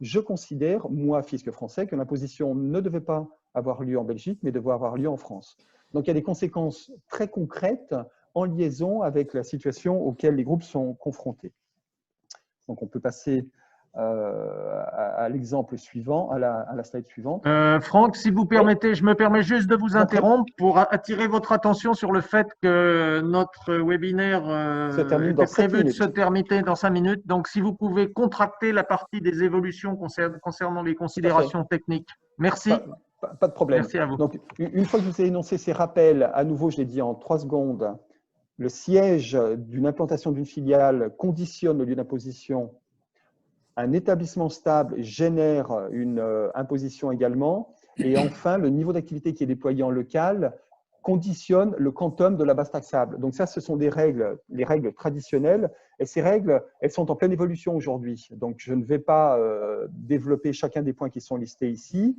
je considère, moi, fisc français, que l'imposition ne devait pas avoir lieu en Belgique, mais devait avoir lieu en France. Donc, il y a des conséquences très concrètes en liaison avec la situation auquel les groupes sont confrontés. Donc, on peut passer à l'exemple suivant, à la slide suivante. Franck, si vous permettez, je me permets juste de vous interrompre pour attirer votre attention sur le fait que notre webinaire était prévu de se terminer dans 5 minutes. Donc, si vous pouvez contracter la partie des évolutions concernant les considérations techniques. Merci. Pas de problème. Merci à vous. Donc, une fois que je vous ai énoncé ces rappels, à nouveau, je l'ai dit en 3 secondes, le siège d'une implantation d'une filiale conditionne le lieu d'imposition. Un établissement stable génère une imposition également. Et enfin, le niveau d'activité qui est déployé en local conditionne le quantum de la base taxable. Donc ça, ce sont des règles, les règles traditionnelles. Et ces règles, elles sont en pleine évolution aujourd'hui. Donc je ne vais pas développer chacun des points qui sont listés ici.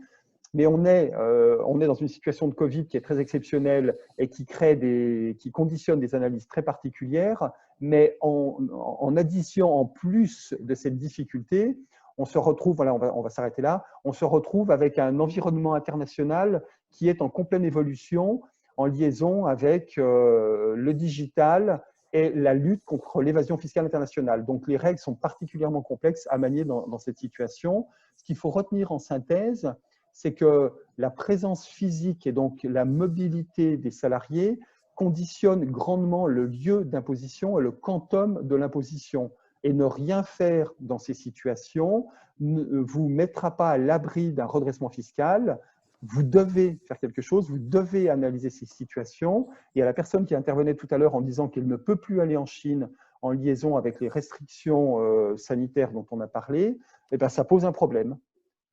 Mais on est dans une situation de Covid qui est très exceptionnelle et qui conditionne des analyses très particulières. Mais en addition, en plus de cette difficulté, on se retrouve, voilà, on va s'arrêter là, on se retrouve avec un environnement international qui est en complète évolution, en liaison avec le digital et la lutte contre l'évasion fiscale internationale. Donc les règles sont particulièrement complexes à manier dans cette situation. Ce qu'il faut retenir en synthèse, c'est que la présence physique et donc la mobilité des salariés conditionne grandement le lieu d'imposition et le quantum de l'imposition. Et ne rien faire dans ces situations ne vous mettra pas à l'abri d'un redressement fiscal. Vous devez faire quelque chose, vous devez analyser ces situations. Et à la personne qui intervenait tout à l'heure en disant qu'elle ne peut plus aller en Chine en liaison avec les restrictions sanitaires dont on a parlé, eh bien, ça pose un problème.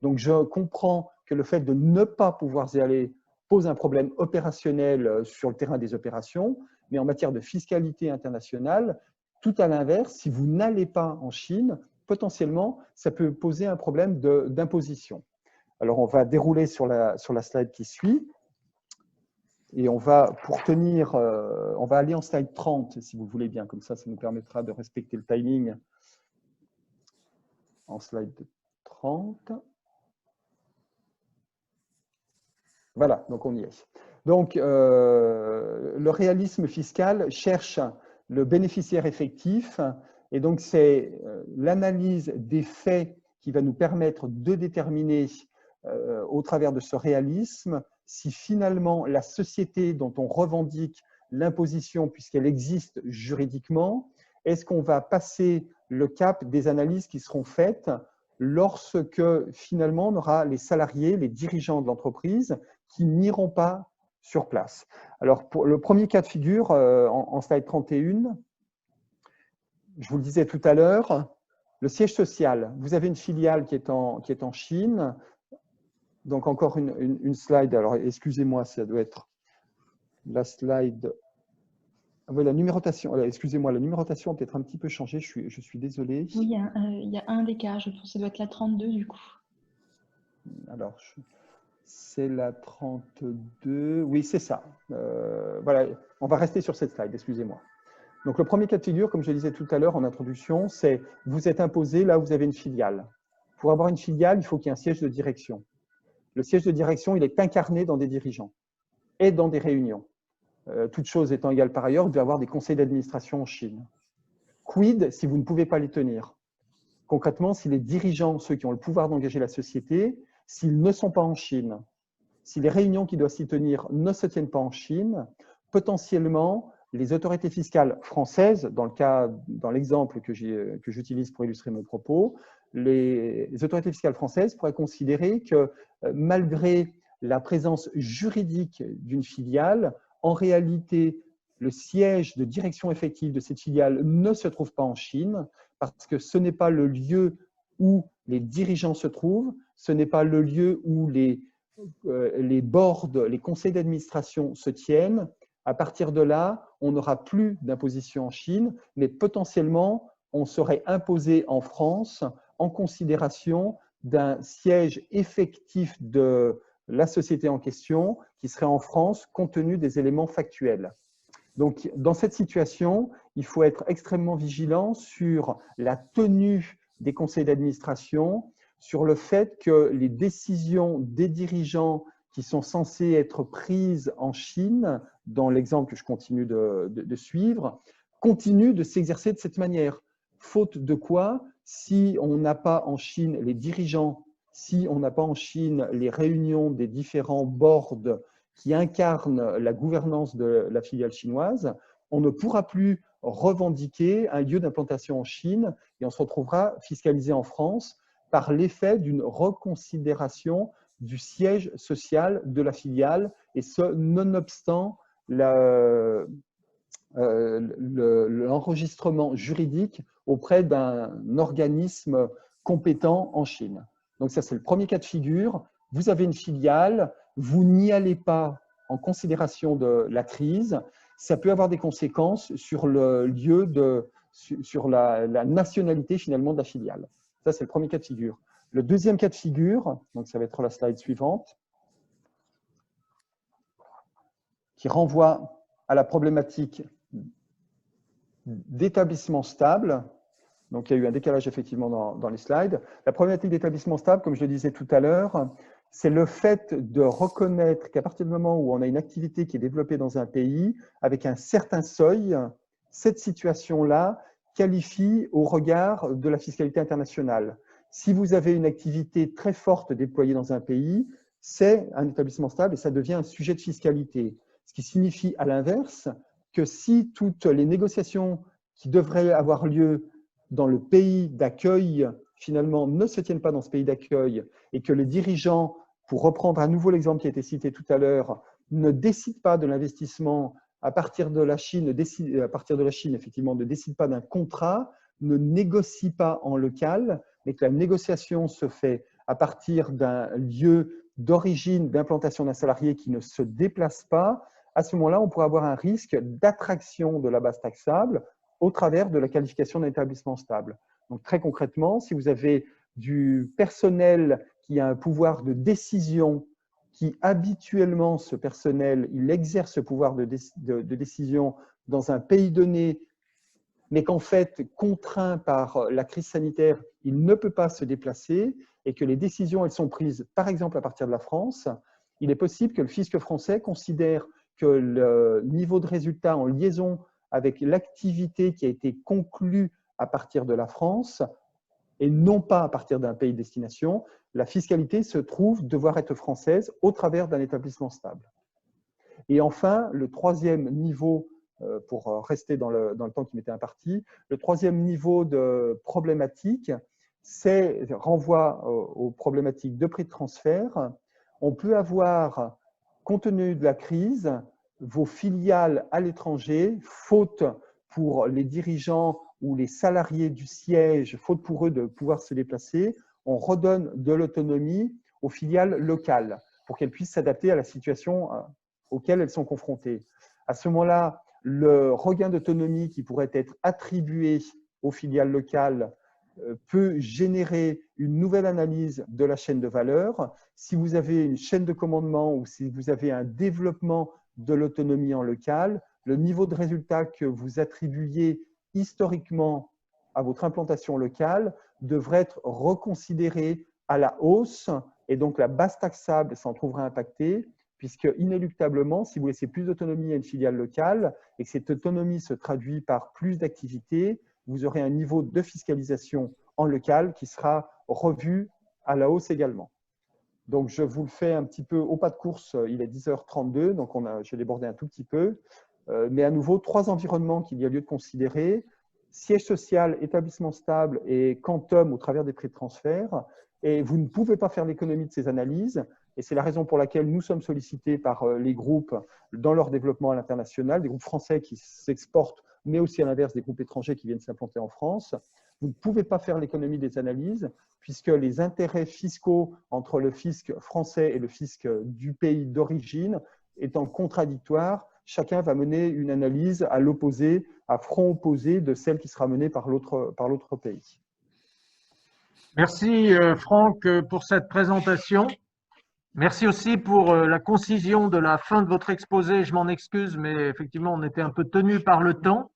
Donc, je comprends que le fait de ne pas pouvoir y aller pose un problème opérationnel sur le terrain des opérations, mais en matière de fiscalité internationale, tout à l'inverse, si vous n'allez pas en Chine, potentiellement, ça peut poser un problème d'imposition. Alors, on va dérouler sur la slide qui suit. Et on va, pour tenir, on va aller en slide 30, si vous voulez bien. Comme ça nous permettra de respecter le timing. En slide 30. Voilà, donc on y est. Donc, le réalisme fiscal cherche le bénéficiaire effectif, et donc c'est l'analyse des faits qui va nous permettre de déterminer, au travers de ce réalisme, si finalement la société dont on revendique l'imposition, puisqu'elle existe juridiquement, est-ce qu'on va passer le cap des analyses qui seront faites lorsque finalement on aura les salariés, les dirigeants de l'entreprise qui n'iront pas sur place. Alors, pour le premier cas de figure, en slide 31, je vous le disais tout à l'heure, le siège social. Vous avez une filiale qui est en Chine. Donc, encore une slide. Alors, excusez-moi, ça doit être la slide… Oui, la numérotation. Excusez-moi, la numérotation a peut-être un petit peu changé. Je suis désolé. Oui, il y a un écart. Je pense que ça doit être la 32 du coup. Alors, c'est la 32. Oui, c'est ça. Voilà, on va rester sur cette slide, excusez-moi. Donc, le premier cas de figure, comme je le disais tout à l'heure en introduction, c'est vous êtes imposé, là, vous avez une filiale. Pour avoir une filiale, il faut qu'il y ait un siège de direction. Le siège de direction, il est incarné dans des dirigeants et dans des réunions. Toutes choses étant égales par ailleurs, vous devez avoir des conseils d'administration en Chine. Quid si vous ne pouvez pas les tenir? Concrètement, si les dirigeants, ceux qui ont le pouvoir d'engager la société, s'ils ne sont pas en Chine, si les réunions qui doivent s'y tenir ne se tiennent pas en Chine, potentiellement, les autorités fiscales françaises, dans l'exemple que j'utilise pour illustrer mon propos, les autorités fiscales françaises pourraient considérer que malgré la présence juridique d'une filiale, en réalité, le siège de direction effective de cette filiale ne se trouve pas en Chine, parce que ce n'est pas le lieu où les dirigeants se trouvent, ce n'est pas le lieu où les boards, les conseils d'administration se tiennent. À partir de là, on n'aura plus d'imposition en Chine, mais potentiellement, on serait imposé en France en considération d'un siège effectif de la société en question qui serait en France compte tenu des éléments factuels. Donc, dans cette situation, il faut être extrêmement vigilant sur la tenue des conseils d'administration, sur le fait que les décisions des dirigeants qui sont censées être prises en Chine, dans l'exemple que je continue de suivre, continuent de s'exercer de cette manière. Faute de quoi, si on n'a pas en Chine les dirigeants, si on n'a pas en Chine les réunions des différents boards qui incarnent la gouvernance de la filiale chinoise, on ne pourra plus revendiquer un lieu d'implantation en Chine et on se retrouvera fiscalisé en France par l'effet d'une reconsidération du siège social de la filiale, et ce, nonobstant l'enregistrement juridique auprès d'un organisme compétent en Chine. Donc ça, c'est le premier cas de figure. Vous avez une filiale, vous n'y allez pas en considération de la crise, ça peut avoir des conséquences sur le lieu sur la nationalité finalement de la filiale. Ça, c'est le premier cas de figure. Le deuxième cas de figure, donc ça va être la slide suivante, qui renvoie à la problématique d'établissement stable. Donc, il y a eu un décalage effectivement dans les slides. La problématique d'établissement stable, comme je le disais tout à l'heure, c'est le fait de reconnaître qu'à partir du moment où on a une activité qui est développée dans un pays, avec un certain seuil, cette situation-là qualifie au regard de la fiscalité internationale. Si vous avez une activité très forte déployée dans un pays, c'est un établissement stable et ça devient un sujet de fiscalité. Ce qui signifie à l'inverse que si toutes les négociations qui devraient avoir lieu dans le pays d'accueil, finalement, ne se tiennent pas dans ce pays d'accueil et que les dirigeants, pour reprendre à nouveau l'exemple qui a été cité tout à l'heure, ne décident pas de l'investissement à partir de la Chine, effectivement, ne décident pas d'un contrat, ne négocient pas en local, mais que la négociation se fait à partir d'un lieu d'origine d'implantation d'un salarié qui ne se déplace pas, à ce moment-là, on pourrait avoir un risque d'attraction de la base taxable au travers de la qualification d'un établissement stable. Donc, très concrètement, si vous avez du personnel qui a un pouvoir de décision, qui habituellement, ce personnel, il exerce ce pouvoir de décision dans un pays donné, mais qu'en fait, contraint par la crise sanitaire, il ne peut pas se déplacer et que les décisions, elles sont prises, par exemple, à partir de la France, il est possible que le fisc français considère que le niveau de résultat en liaison avec l'activité qui a été conclue à partir de la France et non pas à partir d'un pays de destination, la fiscalité se trouve devoir être française au travers d'un établissement stable. Et enfin, le troisième niveau, pour rester dans le temps qui m'était imparti, le troisième niveau de problématique, c'est renvoi aux problématiques de prix de transfert. On peut avoir, compte tenu de la crise, vos filiales à l'étranger, faute pour les dirigeants ou les salariés du siège, faute pour eux de pouvoir se déplacer, on redonne de l'autonomie aux filiales locales pour qu'elles puissent s'adapter à la situation auxquelles elles sont confrontées. À ce moment-là, le regain d'autonomie qui pourrait être attribué aux filiales locales peut générer une nouvelle analyse de la chaîne de valeur. Si vous avez une chaîne de commandement ou si vous avez un développement de l'autonomie en local, le niveau de résultat que vous attribuiez historiquement à votre implantation locale devrait être reconsidéré à la hausse et donc la base taxable s'en trouvera impactée puisque inéluctablement, si vous laissez plus d'autonomie à une filiale locale et que cette autonomie se traduit par plus d'activités, vous aurez un niveau de fiscalisation en local qui sera revu à la hausse également. Donc, je vous le fais un petit peu au pas de course, il est 10h32, donc j'ai débordé un tout petit peu. Mais à nouveau, 3 environnements qu'il y a lieu de considérer: siège social, établissement stable et quantum au travers des prix de transfert. Et vous ne pouvez pas faire l'économie de ces analyses. Et c'est la raison pour laquelle nous sommes sollicités par les groupes dans leur développement à l'international, des groupes français qui s'exportent, mais aussi à l'inverse des groupes étrangers qui viennent s'implanter en France. Vous ne pouvez pas faire l'économie des analyses puisque les intérêts fiscaux entre le fisc français et le fisc du pays d'origine étant contradictoires, chacun va mener une analyse à l'opposé, à front opposé de celle qui sera menée par l'autre pays. Merci Franck pour cette présentation. Merci aussi pour la concision de la fin de votre exposé. Je m'en excuse, mais effectivement, on était un peu tenu par le temps.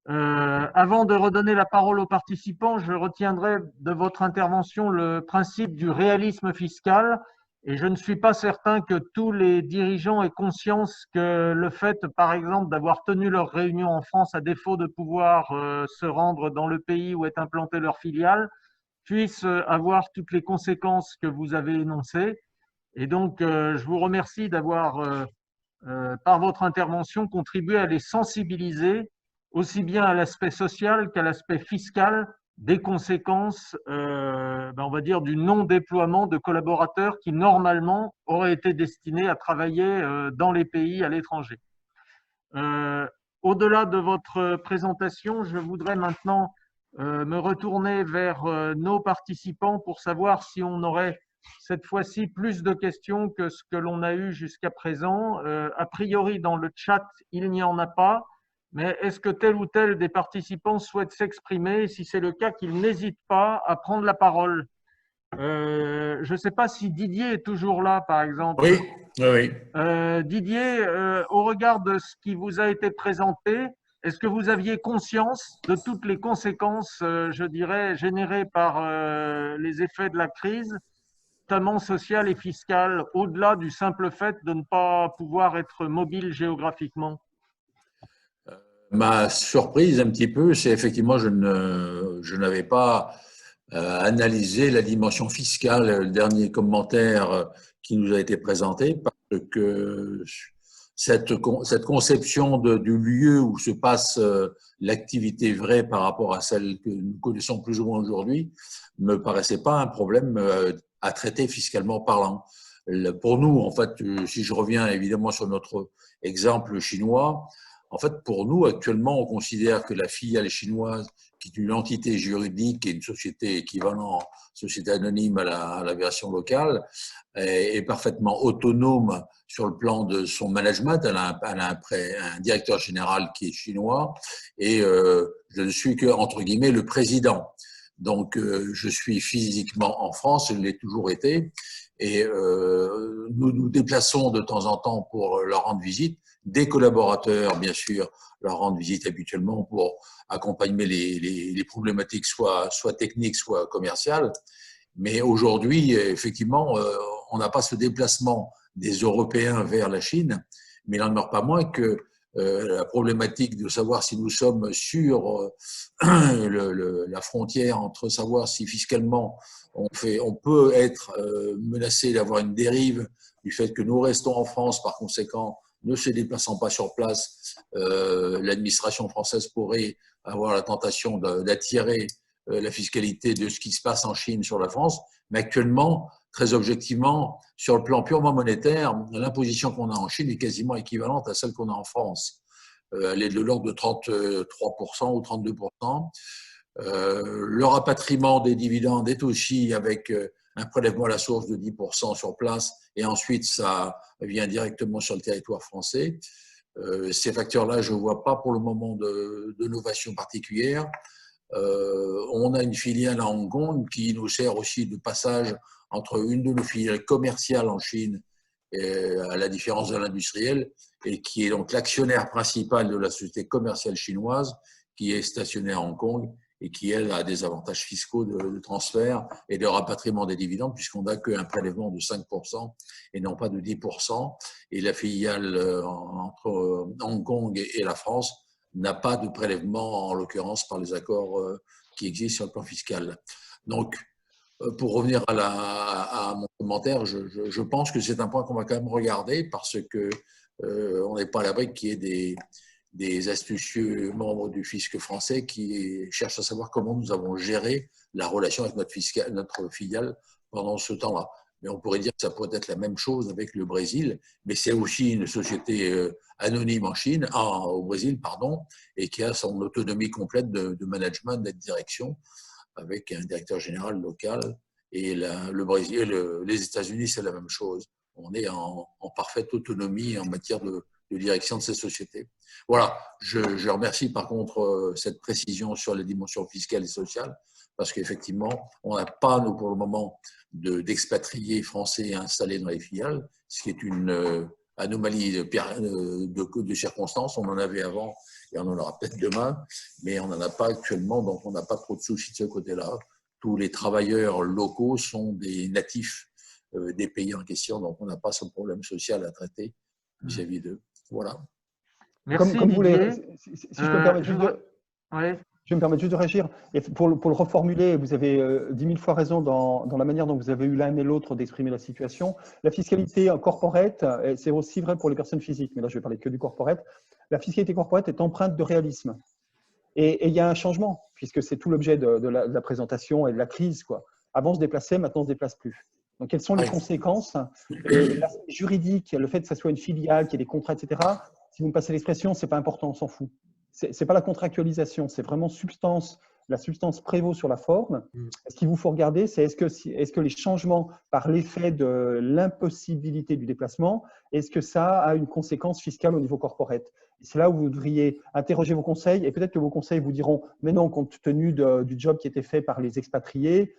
Avant de redonner la parole aux participants, je retiendrai de votre intervention le principe du réalisme fiscal. Et je ne suis pas certain que tous les dirigeants aient conscience que le fait, par exemple, d'avoir tenu leur réunion en France à défaut de pouvoir se rendre dans le pays où est implantée leur filiale, puisse avoir toutes les conséquences que vous avez énoncées. Et donc, je vous remercie d'avoir, par votre intervention, contribué à les sensibiliser aussi bien à l'aspect social qu'à l'aspect fiscal des conséquences, on va dire, du non-déploiement de collaborateurs qui, normalement, auraient été destinés à travailler dans les pays à l'étranger. Au-delà de votre présentation, je voudrais maintenant me retourner vers nos participants pour savoir si on aurait cette fois-ci plus de questions que ce que l'on a eu jusqu'à présent. A priori, dans le chat, il n'y en a pas, mais est-ce que tel ou tel des participants souhaite s'exprimer? Si c'est le cas, qu'il n'hésite pas à prendre la parole. Je ne sais pas si Didier est toujours là, par exemple. Oui, oui. Didier, au regard de ce qui vous a été présenté, est-ce que vous aviez conscience de toutes les conséquences, je dirais, générées par les effets de la crise, notamment sociales et fiscales, au-delà du simple fait de ne pas pouvoir être mobile géographiquement? Ma surprise un petit peu, c'est effectivement je n'avais pas analysé la dimension fiscale, le dernier commentaire qui nous a été présenté, parce que cette conception du lieu où se passe l'activité vraie par rapport à celle que nous connaissons plus ou moins aujourd'hui me paraissait pas un problème à traiter fiscalement parlant. Pour nous, en fait, si je reviens évidemment sur notre exemple chinois, en fait, pour nous, actuellement, on considère que la filiale chinoise, qui est une entité juridique et une société équivalente, société anonyme à la version locale, est parfaitement autonome sur le plan de son management. Elle a un directeur général qui est chinois et je ne suis que, entre guillemets, le président. Donc, je suis physiquement en France, je l'ai toujours été, et nous nous déplaçons de temps en temps pour leur rendre visite. Des collaborateurs, bien sûr, leur rendent visite habituellement pour accompagner les problématiques soit techniques, soit commerciales. Mais aujourd'hui, effectivement, on n'a pas ce déplacement des Européens vers la Chine, mais il n'en demeure pas moins que la problématique de savoir si nous sommes sur la frontière entre savoir si fiscalement on peut être menacé d'avoir une dérive du fait que nous restons en France, par conséquent, ne se déplaçant pas sur place, l'administration française pourrait avoir la tentation d'attirer la fiscalité de ce qui se passe en Chine sur la France. Mais actuellement, très objectivement, sur le plan purement monétaire, l'imposition qu'on a en Chine est quasiment équivalente à celle qu'on a en France. Elle est de l'ordre de 33% ou 32%. Le rapatriement des dividendes est aussi avec un prélèvement à la source de 10% sur place et ensuite ça vient directement sur le territoire français. Ces facteurs-là, je ne vois pas pour le moment de novation particulière. On a une filiale à Hong Kong qui nous sert aussi de passage entre une de nos filiales commerciales en Chine, à la différence de l'industriel, et qui est donc l'actionnaire principal de la société commerciale chinoise qui est stationnée à Hong Kong et qui, elle, a des avantages fiscaux de transfert et de rapatriement des dividendes, puisqu'on n'a qu'un prélèvement de 5% et non pas de 10%. Et la filiale entre Hong Kong et la France n'a pas de prélèvement, en l'occurrence, par les accords qui existent sur le plan fiscal. Donc, pour revenir à mon commentaire, je pense que c'est un point qu'on va quand même regarder parce que on n'est pas à l'abri qu'il y ait des astucieux membres du fisc français qui cherchent à savoir comment nous avons géré la relation avec notre filiale pendant ce temps-là. Mais on pourrait dire que ça pourrait être la même chose avec le Brésil, mais c'est aussi une société anonyme en Chine, au Brésil, pardon, et qui a son autonomie complète de management, de direction, avec un directeur général local. Et le Brésil, les États-Unis, c'est la même chose. On est en parfaite autonomie en matière de direction de ces sociétés. Voilà, je remercie par contre cette précision sur les dimensions fiscales et sociales, parce qu'effectivement, on n'a pas, nous, pour le moment, d'expatriés français installés dans les filiales, ce qui est une anomalie de circonstances. On en avait avant et on en aura peut-être demain, mais on n'en a pas actuellement, donc on n'a pas trop de soucis de ce côté-là. Tous les travailleurs locaux sont des natifs des pays en question, donc on n'a pas ce problème social à traiter vis-à-vis d'eux. Voilà. Merci, comme vous Didier. si je peux me permettre juste de… Ouais. Je vais me permettre juste de réagir. Et pour le reformuler, vous avez 10 000 fois raison dans la manière dont vous avez eu l'un et l'autre d'exprimer la situation. La fiscalité corporate, c'est aussi vrai pour les personnes physiques, mais là je vais parler que du corporate. La fiscalité corporate est empreinte de réalisme. Et il y a un changement, puisque c'est tout l'objet de la présentation et de la crise, quoi. Avant, on se déplaçait, maintenant, on ne se déplace plus. Donc, quelles sont les conséquences? L'aspect juridique, le fait que ça soit une filiale, qu'il y ait des contrats, etc. Si vous me passez l'expression, ce n'est pas important, on s'en fout. Ce n'est pas la contractualisation, c'est vraiment substance. La substance prévaut sur la forme. Ce qu'il vous faut regarder, c'est est-ce que les changements par l'effet de l'impossibilité du déplacement, est-ce que ça a une conséquence fiscale au niveau corporate? C'est là où vous devriez interroger vos conseils et peut-être que vos conseils vous diront « mais non, compte tenu du job qui était fait par les expatriés,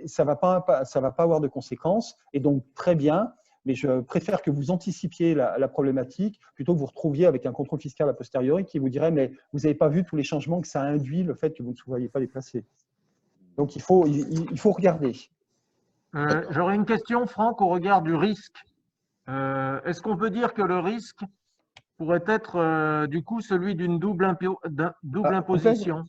ça ne va pas avoir de conséquences et donc très bien ». Mais je préfère que vous anticipiez la problématique plutôt que vous retrouviez avec un contrôle fiscal a posteriori qui vous dirait « mais vous n'avez pas vu tous les changements que ça induit le fait que vous ne soyez pas déplacé ». Donc, il faut regarder. J'aurais une question, Franck, au regard du risque. Est-ce qu'on peut dire que le risque pourrait être du coup celui d'une double imposition?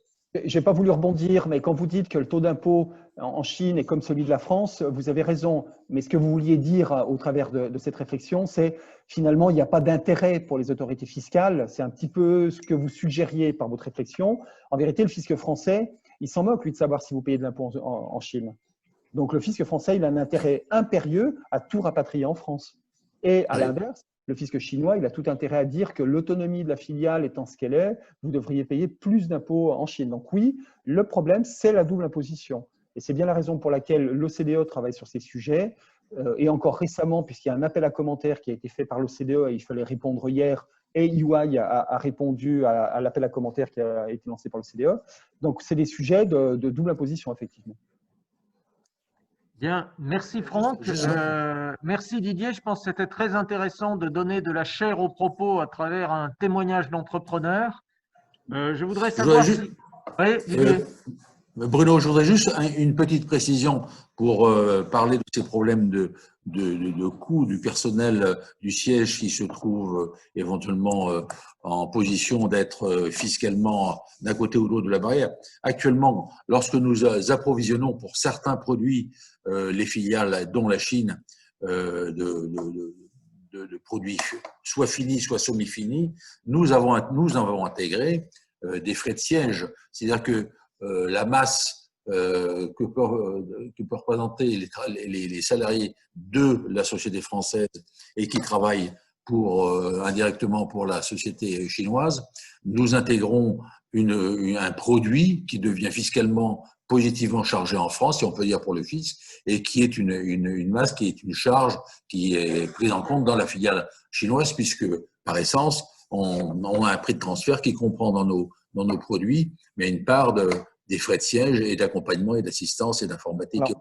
Je n'ai pas voulu rebondir, mais quand vous dites que le taux d'impôt en Chine est comme celui de la France, vous avez raison. Mais ce que vous vouliez dire au travers de cette réflexion, c'est finalement, il n'y a pas d'intérêt pour les autorités fiscales. C'est un petit peu ce que vous suggériez par votre réflexion. En vérité, le fisc français, il s'en moque, lui, de savoir si vous payez de l'impôt en Chine. Donc, le fisc français, il a un intérêt impérieux à tout rapatrier en France. Et à l'inverse, le fisc chinois, il a tout intérêt à dire que l'autonomie de la filiale étant ce qu'elle est, vous devriez payer plus d'impôts en Chine. Donc oui, le problème, c'est la double imposition. Et c'est bien la raison pour laquelle l'OCDE travaille sur ces sujets. Et encore récemment, puisqu'il y a un appel à commentaires qui a été fait par l'OCDE et il fallait répondre hier, et EY a répondu à l'appel à commentaires qui a été lancé par l'OCDE. Donc c'est des sujets de double imposition, effectivement. Bien, merci Franck. Merci Didier. Je pense que c'était très intéressant de donner de la chair aux propos à travers un témoignage d'entrepreneur. Je voudrais savoir si… Oui, Didier. Bruno, je voudrais juste une petite précision pour parler de ces problèmes de coût du personnel du siège qui se trouve éventuellement en position d'être fiscalement d'un côté ou de l'autre de la barrière. Actuellement, lorsque nous approvisionnons pour certains produits les filiales, dont la Chine, de produits soit finis, soit semi-finis, nous avons intégré des frais de siège. C'est-à-dire que la masse que peuvent représenter les salariés de la société française et qui travaillent indirectement pour la société chinoise, nous intégrons un produit qui devient fiscalement positivement chargé en France, si on peut dire pour le fisc, et qui est une masse, qui est une charge qui est prise en compte dans la filiale chinoise, puisque par essence, on a un prix de transfert qui comprend dans nos produits, mais une part des frais de siège et d'accompagnement et d'assistance et d'informatique.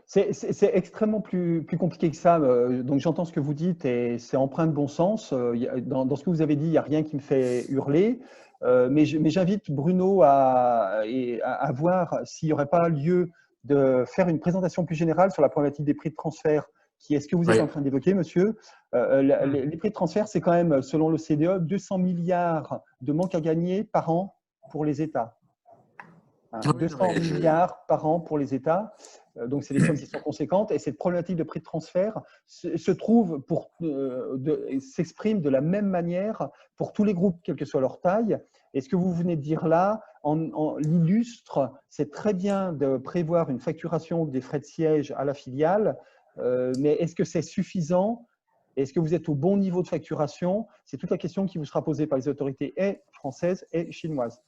C'est extrêmement plus compliqué que ça. Donc, j'entends ce que vous dites et c'est empreint de bon sens. Dans ce que vous avez dit, il n'y a rien qui me fait hurler. Mais j'invite Bruno à voir s'il n'y aurait pas lieu de faire une présentation plus générale sur la problématique des prix de transfert, qui est ce que vous êtes en train d'évoquer, monsieur. Les prix de transfert, c'est quand même, selon l'OCDE, 200 milliards de manque à gagner par an pour les États. 200 milliards par an pour les États. Donc, c'est des sommes qui sont conséquentes. Et cette problématique de prix de transfert s'exprime de la même manière pour tous les groupes, quelle que soit leur taille. Et ce que vous venez de dire là, l'illustre, c'est très bien de prévoir une facturation des frais de siège à la filiale, mais est-ce que c'est suffisant? Est-ce que vous êtes au bon niveau de facturation? C'est toute la question qui vous sera posée par les autorités françaises et chinoises.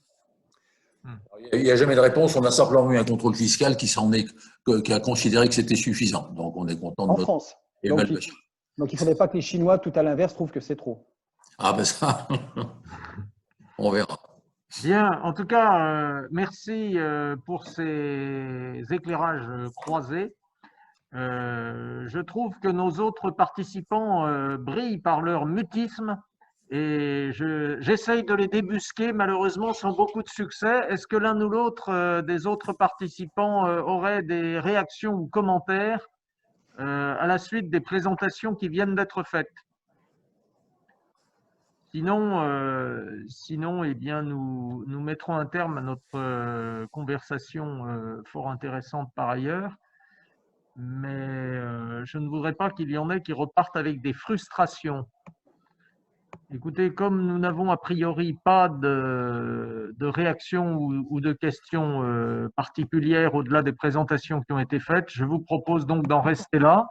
Il n'y a jamais de réponse. On a simplement eu un contrôle fiscal qui a considéré que c'était suffisant. Donc, on est content de en notre France. évaluation. Donc, il ne faudrait pas que les Chinois, tout à l'inverse, trouvent que c'est trop. Ah ben ça, on verra. Bien, en tout cas, merci pour ces éclairages croisés. Je trouve que nos autres participants brillent par leur mutisme et j'essaye de les débusquer, malheureusement sans beaucoup de succès. Est-ce que l'un ou l'autre des autres participants aurait des réactions ou commentaires à la suite des présentations qui viennent d'être faites? Sinon, eh bien, nous mettrons un terme à notre conversation fort intéressante par ailleurs. Mais je ne voudrais pas qu'il y en ait qui repartent avec des frustrations. Écoutez, comme nous n'avons a priori pas de réactions ou de questions particulières au-delà des présentations qui ont été faites, je vous propose donc d'en rester là.